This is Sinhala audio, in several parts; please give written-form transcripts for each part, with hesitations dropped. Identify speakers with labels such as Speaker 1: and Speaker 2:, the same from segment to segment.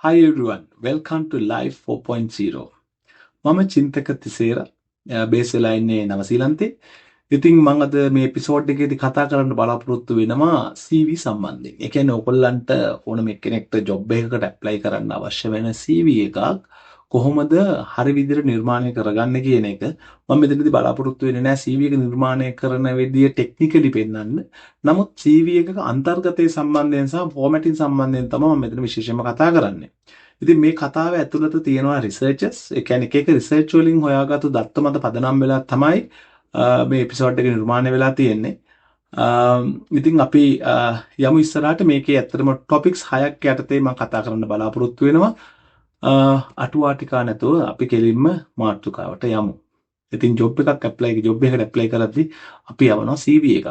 Speaker 1: Hi everyone, welcome to Life 4.0. මම චින්තක තිසේර බේස් වෙලා ඉන්නේ නවසීලන්තේ. ඉතින් මම අද මේ එපිසෝඩ් එකේදී කතා කරන්න බලාපොරොත්තු වෙනවා CV සම්බන්ධයෙන්. ඒ කියන්නේ ඔයගොල්ලන්ට ඕනම කෙනෙක්ට ජොබ් එකකට ඇප්ලයි කරන්න අවශ්‍ය වෙන CV එකක් කොහොමද හරි විදිහට නිර්මාණය කරගන්න කියන එක මම මෙතනදී බලාපොරොත්තු වෙන්නේ නැහැ CV එක නිර්මාණය කරන විදිය ටෙක්නිකලි පෙන්නන්න. නමුත් CV එකක අන්තර්ගතයේ සම්බන්ධයෙන් සහ ෆෝමැටින් සම්බන්ධයෙන් තමයි මම මෙතන විශේෂයෙන්ම කතා කරන්නේ. ඉතින් මේ කතාව ඇතුළත තියෙනවා රිසර්චර්ස්. ඒ කියන්නේ එක රිසර්ච් වලින් හොයාගත්තු දත්ත මත පදනම් වෙලා තමයි මේ එපිසෝඩ් එක නිර්මාණය වෙලා තියෙන්නේ. ඉතින් අපි යමු ඉස්සරහට. මේකේ ඇත්තටම ටොපික්ස් 6ක් යටතේ මම කතා කරන්න බලාපොරොත්තු වෙනවා. අටුවා ටිකා නැතුව අපි කෙලින්ම මාතෘකාවට යමු. ඉතින් ජොබ් එකට ඇප්ලයි කරද්දී අපි යවනවා CV එකක්.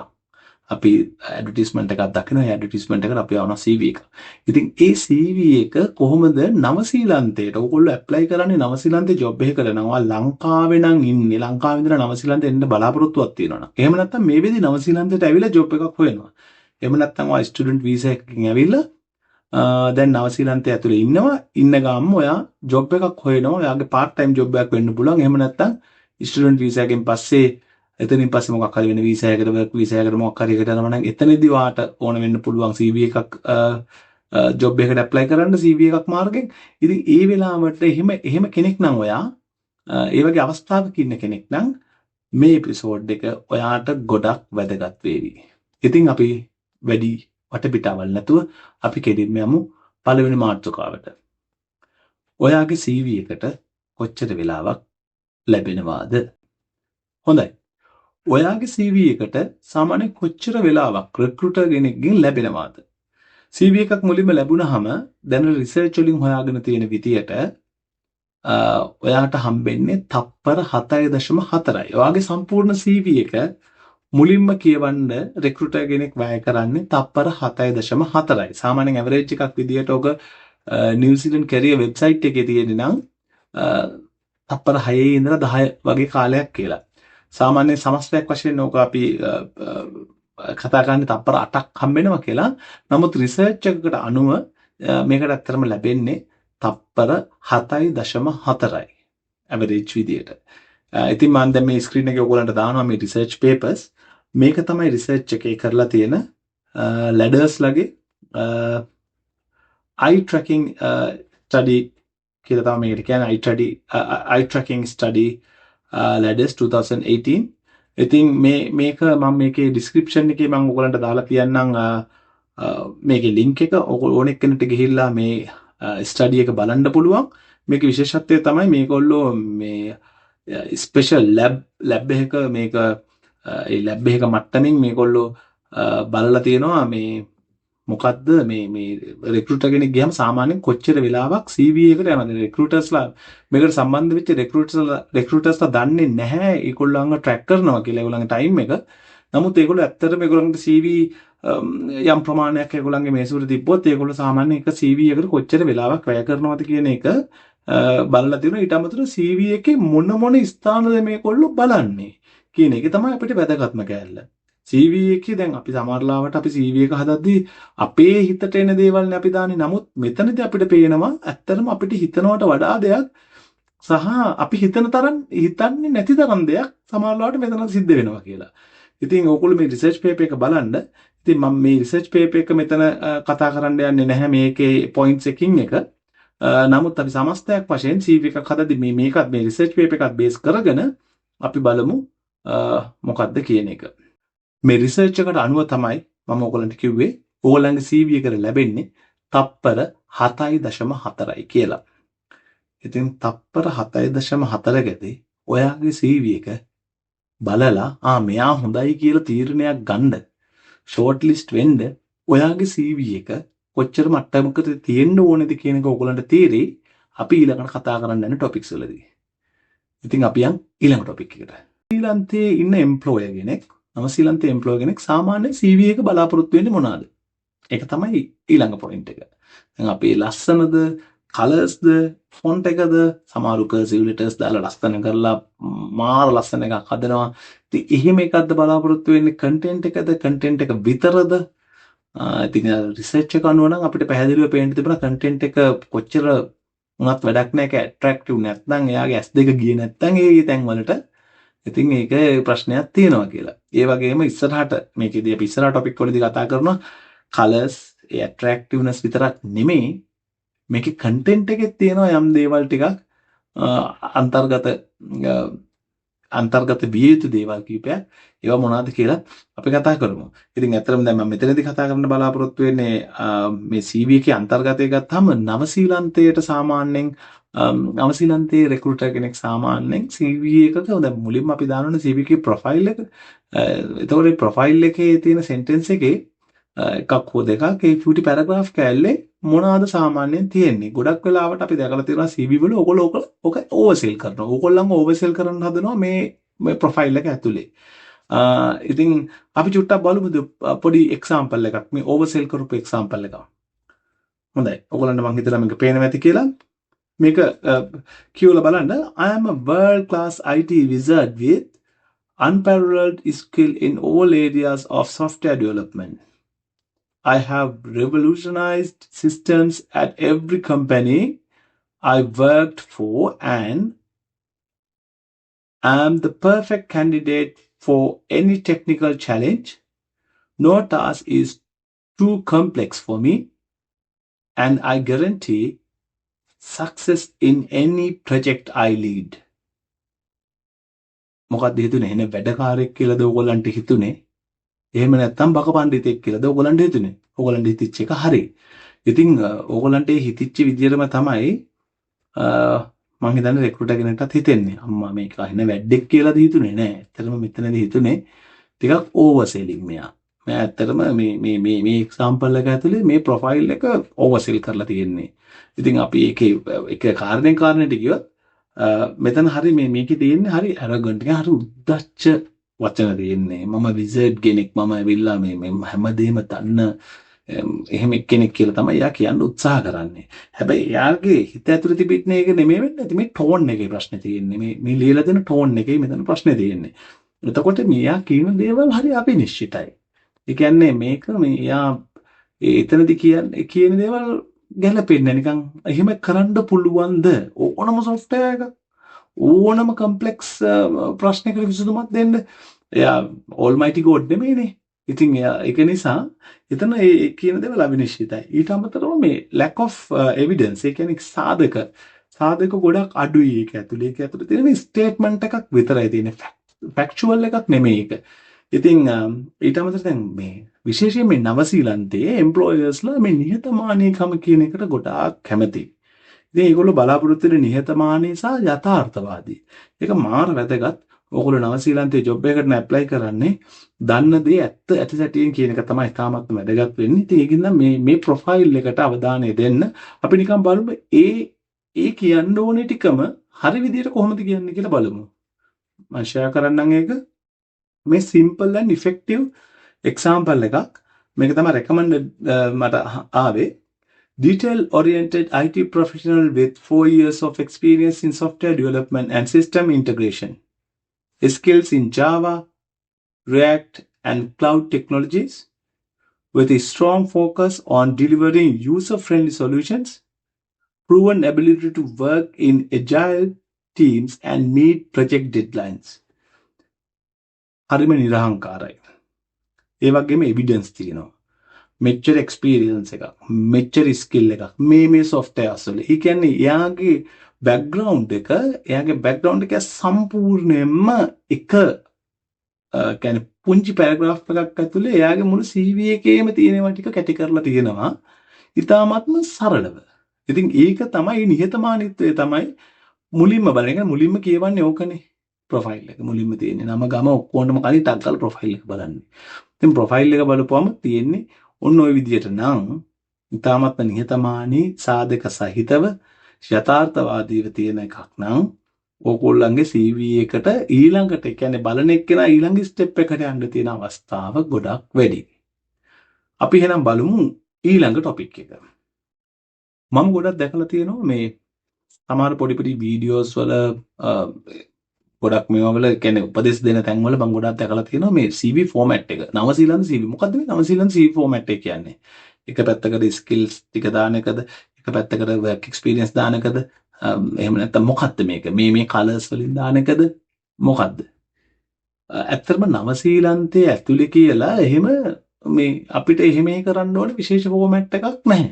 Speaker 1: අපි ඇඩ්වර්ටයිස්මන්ට් එකක් දකිනවා. ඒ ඇඩ්වර්ටයිස්මන්ට් එකට අපි යවනවා CV එක. ඉතින් ඒ CV එක කොහොමද නවසීලන්තයට ඔයගොල්ලෝ ඇප්ලයි කරන්නේ නවසීලන්තේ ජොබ් එකකට නම් ලංකාවේ නම් ඉන්නේ. ලංකාවේ ඉඳලා නවසීලන්තේ එන්න බලාපොරොත්තුවක් තියෙනවා නම්. එහෙම නැත්නම් මේ වෙලේ නවසීලන්තයට ඇවිල්ලා ජොබ් එකක් හොයනවා. එහෙම නැත්නම් ඔය ස්ටුඩන්ට් වීසා එකකින් ඇවිල්ලා දැන් නවසීලන්තයේ ඇතුලේ ඉන්නවා. ඉන්න ගාම ඔයා ජොබ් එකක් හොයනවා. ඔයාගේ part time job එකක් වෙන්න පුළුවන්. එහෙම නැත්නම් ස්ටුඩන්ට් වීසා එකෙන් පස්සේ එතනින් පස්සේ මොකක් හරි වෙන වීසා එකකට වර්ක් වීසා එකකට මොකක් හරි එකට යනවා නම් එතනදී වාට ඕන වෙන්න පුළුවන් CV එකක් ජොබ් එකකට ඇප්ලයි කරන්න CV එකක් මාර්ගෙන්. ඉතින් ඒ වෙලාවට එහෙම කෙනෙක් නම් ඔයා ඒ වගේ අවස්ථාවක ඉන්න කෙනෙක් නම් මේ එපිසෝඩ් එක ඔයාට ගොඩක් වැදගත් වේවි. ඉතින් අපි වැඩි වටපිටාවල් නැතුව අපි කෙලින්ම යමු පළවෙනි මාතෘකාවට. ඔයාගේ CV එකට කොච්චර වෙලාවක් ලැබෙනවාද? හොඳයි. ඔයාගේ CV එකට සාමාන්‍ය කොච්චර වෙලාවක් රික්‍රූටර් කෙනෙක්ගෙන් ලැබෙනවාද? CV එකක් මුලින්ම ලැබුණාම දැන් රිසර්ච් වලින් හොයාගෙන තියෙන විදියට ඔයාට හම්බෙන්නේ තප්පර 7.4යි. ඔයාගේ සම්පූර්ණ CV එක මුලින්ම කියවන්න රික්‍රූටර් කෙනෙක් වැය කරන්නේ තප්පර 7.4යි. සාමාන්‍යයෙන් ඇවරේජ් එකක් විදියට ඔක නිව්සීලන්ත කැරියර් වෙබ්සයිට් එකේ තියෙන්නේ නම් තප්පර 6 ඉඳලා 10 වගේ කාලයක් කියලා. සාමාන්‍ය සමස්තයක් වශයෙන් ඕක අපි කතා කරන්නේ තප්පර 8ක් හම්බෙනවා කියලා. නමුත් රිසර්ච් එකකට අනුව මේකට ඇත්තටම ලැබෙන්නේ තප්පර 7.4යි ඇවරේජ් විදියට. ඉතින් මම දැන් මේ ස්ක්‍රීන් එකේ ඔයගොල්ලන්ට දානවා මේ රිසර්ච් පේපර්ස්. මේක තමයි රිසර්ච් එකේ කරලා තියෙන ලැඩර්ස් ලගේ eye tracking study කියලා තමයි මේකට කියන්නේ eye tracking study ladders 2018. ඉතින් මේක මම මේකේ ඩිස්ක්‍රිප්ෂන් එකේ මම ඔයගලන්ට දාලා තියන්නම් මේකේ ලින්ක් එක. ඔයගොල්ලෝ ඕනෙක් කෙනෙක්ට ගිහිල්ලා මේ ස්ටඩි එක බලන්න පුළුවන්. මේකේ විශේෂත්වය තමයි මේගොල්ලෝ මේ ස්පෙෂල් ලැබ් එකක මේක ඒ ලැබ් එක මට්ටමින් මේගොල්ලෝ බලලා තියෙනවා මේ මොකද්ද මේ රික්‍රූටර් කෙනෙක් ගියාම සාමාන්‍යයෙන් කොච්චර වෙලාවක් CV එකට යනවද? රික්‍රූටර්ස්ලා මේකට සම්බන්ධ වෙච්ච රික්‍රූටර්ස්ලා දන්නේ නැහැ ඒගොල්ලන්ව ට්‍රැක් කරනවා කියලා ඒගොල්ලන්ගේ ටයිම් එක. නමුත් ඒගොල්ලෝ ඇත්තටම ඒගොල්ලන්ගේ CV යම් ප්‍රමාණයක් ඒගොල්ලන්ගේ මේසුවට තිබ්බොත් ඒගොල්ලෝ සාමාන්‍යයෙන් එක CV එකට කොච්චර වෙලාවක් වැය කරනවද කියන එක බලලා තියෙනවා. ඊට අමතරව CV එකේ මොන ස්ථානද මේගොල්ලෝ බලන්නේ කියන එක තමයි අපිට වැදගත්ම කෑල්ල. CV එකේ දැන් අපි සමහරලාවට අපි CV එක හදද්දී අපේ හිතට එන දේවල්නේ අපි දාන්නේ. නමුත් මෙතනදී අපිට පේනවා ඇත්තටම අපිට හිතනවට වඩා දෙයක් සහ අපි හිතන තරම් හිතන්නේ නැති තරම් දෙයක් සමහරලාවට මෙතන සිද්ධ වෙනවා කියලා. ඉතින් ඕගොල්ලෝ මේ රිසර්ච් පේපර් එක බලන්න. ඉතින් මම මේ රිසර්ච් පේපර් එක මෙතන කතා කරන්න යන්නේ නැහැ මේකේ පොයින්ට්ස් එකින් එක. නමුත් අපි සමස්තයක් වශයෙන් CV එකක් හදද්දී මේකත් මේ රිසර්ච් පේපර් එකත් බේස් කරගෙන අපි බලමු මොකක්ද කියන එක. මේ රිසර්ච් එකට අනුව තමයි මම ඔයගලන්ට කිව්වේ ඔයගලන්ගේ CV එකට ලැබෙන්නේ තප්පර 7.4යි කියලා. ඉතින් තප්පර 7.4 ගදී ඔයාගේ CV එක බලලා මෙයා හොඳයි කියලා තීරණයක් ගන්න ෂෝට් ලිස්ට් වෙන්න ඔයාගේ CV එක කොච්චර මට්ටමකට තියෙන්න ඕනේද කියන එක ඔයගලන්ට තීරෙයි අපි ඊළඟට කතා කරන්න යන ටොපික්ස් වලදී. ඉතින් අපි යන් ඊළඟ ටොපික් එකට. ශ්‍රීලන්තයේ ඉන්න එම්ප්ලොයර් කෙනෙක් නවසීලන්තයේ එම්ප්ලොයර් කෙනෙක් සාමාන්‍ය CV එක බලාපොරොත්තු වෙන්නේ මොනවාද? ඒක තමයි ඊළඟ පොයින්ට් එක. දැන් අපේ ලස්සනද, කලර්ස්ද, ෆොන්ට් එකද, සමහරු කර්සිව් ලෙටර්ස් දාලා ලස්සන කරලා මාර ලස්සන එකක් හදනවා. ඉතින් එහෙම එකක්ද බලාපොරොත්තු වෙන්නේ? කන්ටෙන්ට් එකද? කන්ටෙන්ට් එක විතරද? ඉතින් රිසර්ච් එක අනුව නම් අපිට පැහැදිලිව පේන්න තිබුණා කන්ටෙන්ට් එක කොච්චර උනත් වැඩක් නැහැ. ඒක ඇට්‍රැක්ටිව් නැත්නම් එයාගේ S2 ගියේ නැත්නම් ඒ තැන් වලට ඉතින් ඒක ප්‍රශ්නයක් තියෙනවා කියලා. ඒ වගේම ඉස්සරහට මේකෙදී අපි ඉස්සරහ ටොපික් වලදී කතා කරනවා කලර්ස් ඒ ඇට්‍රැක්ටිව්නස් විතරක් නෙමෙයි මේකේ කන්ටෙන්ට් එකේ තියෙනවා යම් දේවල් ටිකක් අන්තර්ගත අන්තර්ගත විය යුතු දේවල් කීපයක් ඒවා මොනවද කියලා අපි කතා කරමු. ඉතින් ඇත්තටම දැන් මම මෙතනදී කතා කරන්න බලාපොරොත්තු වෙන්නේ මේ CV එකේ අන්තර්ගතය ගත්තාම නවසීලන්තයට සාමාන්‍යයෙන් නවසීලන්තයේ රෙක්‍රූටර් කෙනෙක් සාමාන්‍යයෙන් CV එකක දැන් මුලින්ම අපි දානවනේ CV එකේ ප්‍රොෆයිල් එක. එතකොට මේ ප්‍රොෆයිල් එකේ තියෙන සෙන්ටෙන්ස් එකේ එකක් හෝ දෙකක් ඒ චූටි පැරග්‍රාෆ් කෑල්ලේ මොනවාද සාමාන්‍යයෙන් තියෙන්නේ. ගොඩක් වෙලාවට අපි දැකලා තියෙනවා CV වල ඕගොල්ලෝ ඕක ඕවර්සෙල් කරනවා. ඕගොල්ලන්ව ඕවර්සෙල් කරන්න හදනවා මේ ප්‍රොෆයිල් එක ඇතුලේ. ඉතින් අපි චුට්ටක් බලමුද පොඩි එක්සැම්පල් එකක් මේ ඕවර්සෙල් කරපු එක්සැම්පල් එකක්. හොඳයි. ඕගොල්ලන්ට මම හිතලා මේක පේනවා ඇති කියලා. මේක කියවලා බලන්න. I am a world class IT wizard with unparalleled skill in all areas of software development. I have revolutionized systems at every company I worked for and am the perfect candidate for any technical challenge. No task is too complex for me and I guarantee success in any project I lead. මොකක්ද හිතුනේ? එනේ වැඩකාරයෙක් කියලාද ඕගොල්ලන්ට හිතුනේ? එහෙම නැත්නම් බක පඬිතෙක් කියලාද ඕගොල්ලන්ට හිතුනේ? ඕගොල්ලන්ට හිතිච්ච එක හරි. ඉතින් ඕගොල්ලන්ට හිතිච්ච විදියටම තමයි මම හිතන්නේ රෙක්රූටර් කෙනෙක්ටත් හිතෙන්නේ. අම්මා මේක අහින වැඩෙක් කියලාද හිතුනේ නෑ. ඇත්තටම මෙතනදී හිතුනේ ටිකක් ඕවර් සෙලින් මෙයා. මම ඇත්තටම මේ එක්සැම්පල් එක ඇතුලේ මේ ප්‍රොෆයිල් එක ඕවර් සෙල් කරලා තියෙන්නේ. ඉතින් අපි ඒකේ එක කාරණේට ගියොත් මෙතන හරි මේකේ තියෙන්නේ හරි ඇරගන්ට් එක හරි උද්දච්ච වචන තියෙන්නේ. මම විසර්ඩ් කෙනෙක් මම ඇවිල්ලා මේ හැමදේම දන්න එහෙම කෙනෙක් කියලා තමයි එයා කියන්න උත්සාහ කරන්නේ. හැබැයි එයාගේ හිත ඇතුලේ තිබෙන්නේ ඒක නෙමෙයි වෙන්නේ. මේ ටෝන් එකේ ප්‍රශ්නේ තියෙන්නේ. මේ ලියලා දෙන ටෝන් එකේ මෙතන ප්‍රශ්නේ තියෙන්නේ. එතකොට මෙයා කියන දේවල් හරි අවිනිශ්චිතයි. ඒ කියන්නේ මේක මෙයා එතනදී කියන දේවල් ගැලපෙන්නේ නිකන් එහෙම කරන්න පුළුවන්ද ඕනම software එකක් ඕනම කම්ප්ලෙක්ස් ප්‍රශ්නයකට විසඳුමක් දෙන්න. එයා almighty god නෙමෙයිනේ. ඉතින් ඒක නිසා එතන ඒ කියන දේවල් අවිනිශ්චිතයි. ඊට අමතරව මේ lack of evidence ඒ කියන්නේ සාධක ගොඩක් අඩුයි ඒක ඇතුලේ. ඒක ඇතුලේ තියෙන ස්ටේට්මන්ට් එකක් විතරයි තියෙන්නේ. ෆැක්චුවල් එකක් නෙමෙයි ඒක. ඉතින් ඊට අමතරව දැන් මේ විශේෂයෙන් මේ නවසීලන්තයේ එම්ප්ලොයර්ස්ලා මේ නිහතමානීකම කියන එකට ගොඩාක් කැමතියි. ඉතින් ඒගොල්ලෝ බලාපොරොත්තු වෙන නිහතමානී සහ යථාර්ථවාදී. ඒක මාර වැදගත්. ඕගොල්ලෝ නවසීලන්තයේ ජොබ් එකකට ඇප්ලයි කරන්නේ දන්න දේ ඇත්ත සැටියෙන් කියන එක තමයි තාමත් වැදගත් වෙන්නේ. ඉතින් ඒකින්ද මේ ප්‍රොෆයිල් එකට අවධානය දෙන්න අපි නිකන් බලමු ඒ කියන්න ඕනේ ටිකම හරි විදිහට කොහොමද කියන්නේ කියලා බලමු. මම ෂෙයා කරන්නම් ඒක. මේ simple and effective example එකක්. මේක තමයි recommended මට ආවේ. Detail-oriented IT professional with 4 years of experience in software development and system integration. Skills in Java, React, and cloud technologies with a strong focus on delivering user-friendly solutions, proven ability to work in agile teams and meet project deadlines. හරිම නිරහංකාරයි. ඒ වගේම එවිඩන්ස් තියෙනවා. මෙච්චර එක්ස්පීරියන්ස් එකක්, මෙච්චර ස්කිල් එකක් මේ softwares වල. ඒ කියන්නේ එයාගේ බෑග්ග්‍රවුන්ඩ් එක සම්පූර්ණයෙන්ම එක කියන්නේ පුංචි පැරග්‍රාෆ් එකක් ඇතුලේ එයාගේ මුළු CV එකේම තියෙනවා ටික කැටි කරලා තියෙනවා. ඉතාමත්ම සරලව. ඉතින් ඒක තමයි නිහතමානීත්වය තමයි මුලින්ම බලන්නේ. මුලින්ම කියවන්නේ ඕකනේ. ප්‍රොෆයිල් එක මුලින්ම තියෙන්නේ. නම ගම ඔක්කොම කලින් ටක් කරලා ප්‍රොෆයිල් එක බලන්නේ. ඉතින් ප්‍රොෆයිල් එක බලපුවම තියෙන්නේ ඔන්න ඔය විදිහට නම් ඉතාමත්ම නිහතමානී සාධක සහිතව යථාර්ථවාදීව තියෙන එකක් නම් ඕගොල්ලන්ගේ CV එකට ඊළඟට කියන්නේ බලන එක්කෙනා ඊළඟ ස්ටෙප් එකට යන්න තියෙන අවස්ථාව ගොඩක් වැඩි. අපි එහෙනම් බලමු ඊළඟ ටොපික් එක. මම ගොඩක් දැකලා තියෙනවා මේ සමහර පොඩි වීඩියෝස් වල ගොඩක් මේවා වල කියන්නේ උපදෙස් දෙන තැන් වල මම ගොඩක් දැකලා තියෙනවා මේ CV ෆෝමැට් එක. නවසීලන්ත CV. මොකද්ද මේ නවසීලන්ත CV ෆෝමැට් එක කියන්නේ? එක පැත්තකට ස්කිල්ස් ටික දාන එකද? එක පැත්තකට work experience දාන එකද? එහෙම නැත්නම් මොකද්ද මේක? මේ කලර්ස් වලින් දාන එකද? මොකද්ද? ඇත්තටම නවසීලන්තයේ ඇතුලේ කියලා එහෙම මේ අපිට එහෙම කරන්න ඕනේ විශේෂ ෆෝමැට් එකක් නැහැ.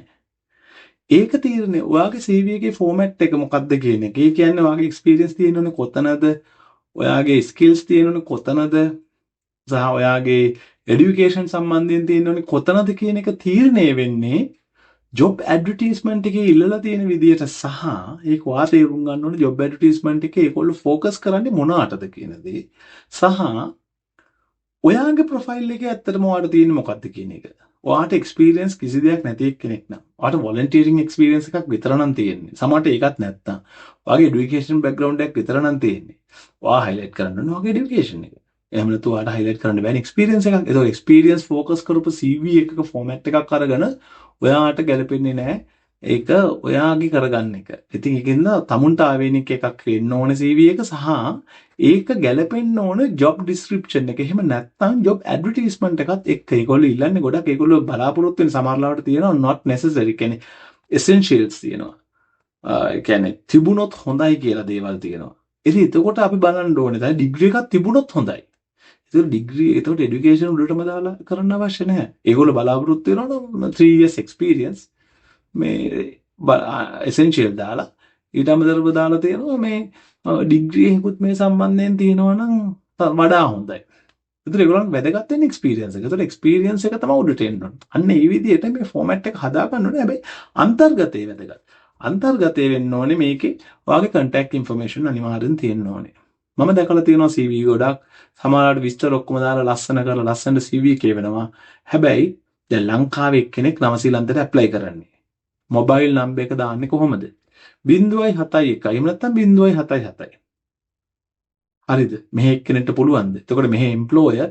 Speaker 1: ඒක තීරණය ඔයාගේ CV එකේ ෆෝමැට් එක මොකක්ද කියන එක. ඒ කියන්නේ ඔයාගේ එක්ස්පීරියන්ස් තියෙනවනේ කොතනද? ඔයාගේ ස්කිල්ස් තියෙනවනේ කොතනද? සහ ඔයාගේ এডুকেෂන් සම්බන්ධයෙන් තියෙනවනේ කොතනද කියන එක තීරණය වෙන්නේ ජොබ් ඇඩ්වර්ටයිස්මන්ට් එකේ ඉල්ලලා තියෙන විදියට සහ ඒක ඔයා තේරුම් ගන්න ඕනේ ජොබ් ඇඩ්වර්ටයිස්මන්ට් එකේ ඒගොල්ලෝ ફોකස් කරන්නේ මොනකටද කියන දේ. සහ ඔයාගේ ප්‍රොෆයිල් එකේ ඇත්තටම ඔයාට තියෙන්නේ මොකක්ද කියන එක. ඔයාට එක්ස්පීරියන්ස් කිසි දෙයක් නැති කෙනෙක් නම් ඔයාට වොලන්ටියරින් එක්ස්පීරියන්ස් එකක් විතර නම් තියෙන්නේ. සමහරට ඒකත් නැත්තම් ඔයාගේ এডুকেෂන් බෑග්ග්‍රවුන්ඩ් එකක් විතර නම් තියෙන්නේ. ඔයා හයිලයිට් කරන්න ඕනේ ඔයාගේ এডুকেෂන් එක. එහෙම නැත්නම් ඔයාට හයිලයිට් කරන්න බෑනේ එක්ස්පීරියන්ස් එකක්. ඒක එක්ස්පීරියන්ස් ફોකස් කරපු CV එකක ෆෝමැට් එකක් අරගෙන ඔයාට ගැලපෙන්නේ නැහැ. ඒක ඔයාගේ කරගන්න එක. ඉතින් ඒකෙන්ද තමුන්ට ආවේනික එකක් වෙන්න ඕනේ CV එක සහ ඒක ගැලපෙන්න ඕන ජොබ් ඩිස්ක්‍රිප්ෂන් එක. එහෙම නැත්නම් ජොබ් ඇඩ්වර්ටයිස්මන්ට් එකත් එක්ක ඒගොල්ලෝ ඉල්ලන්නේ ගොඩක් ඒගොල්ලෝ බලාපොරොත්තු වෙන සමහරවිට තියෙනවා not necessary කියන්නේ essentials තියෙනවා. ඒ කියන්නේ තිබුණොත් හොඳයි කියලා දේවල් තියෙනවා. ඉතින් එතකොට අපි බලන්න ඕනේ දැන් ඩිග්‍රී එකක් තිබුණොත් හොඳයි. ඒක ඩිග්‍රී ඒකට এডুকেෂන් උඩටම දාලා කරන්න අවශ්‍ය නැහැ. ඒගොල්ලෝ බලාපොරොත්තු වෙනවා 3 years experience මේ essential දාලා ඊට අමතරව දාලා තියෙනවා මේ ඩිග්‍රී එකකුත් මේ සම්බන්ධයෙන් තියෙනවා නම් වඩා හොඳයි. ඒතර ඒගොල්ලන් වැදගත් වෙන එක්ස්පීරියන්ස් එක. ඒතර එක්ස්පීරියන්ස් එක තමයි උඩට එන්න ඕනේ. අන්න ඒ විදිහට මේ ෆෝමැට් එක හදා ගන්න ඕනේ. හැබැයි අන්තර්ගතයේ වැදගත්. අන්තර්ගතයේ වෙන්න ඕනේ මේකේ ඔයාගේ contact information අනිවාර්යෙන් තියෙන්න ඕනේ. මම දැකලා තියෙනවා CV ගොඩක් සමහරවිට විස්තර ඔක්කොම දාලා ලස්සන කරලා ලස්සනට CV එකේ වෙනවා. හැබැයි දැන් ලංකාවේ එක්කෙනෙක් නවසීලන්තයට ඇප්ලයි කරන්නේ. මොබයිල් නම්බර් එක දාන්නේ කොහොමද? 071 එහෙම නැත්නම් 077. හරිද? මෙහෙ එක්කෙනෙක්ට පුළුවන්ද? එතකොට මෙහෙ එම්ප්ලොයර්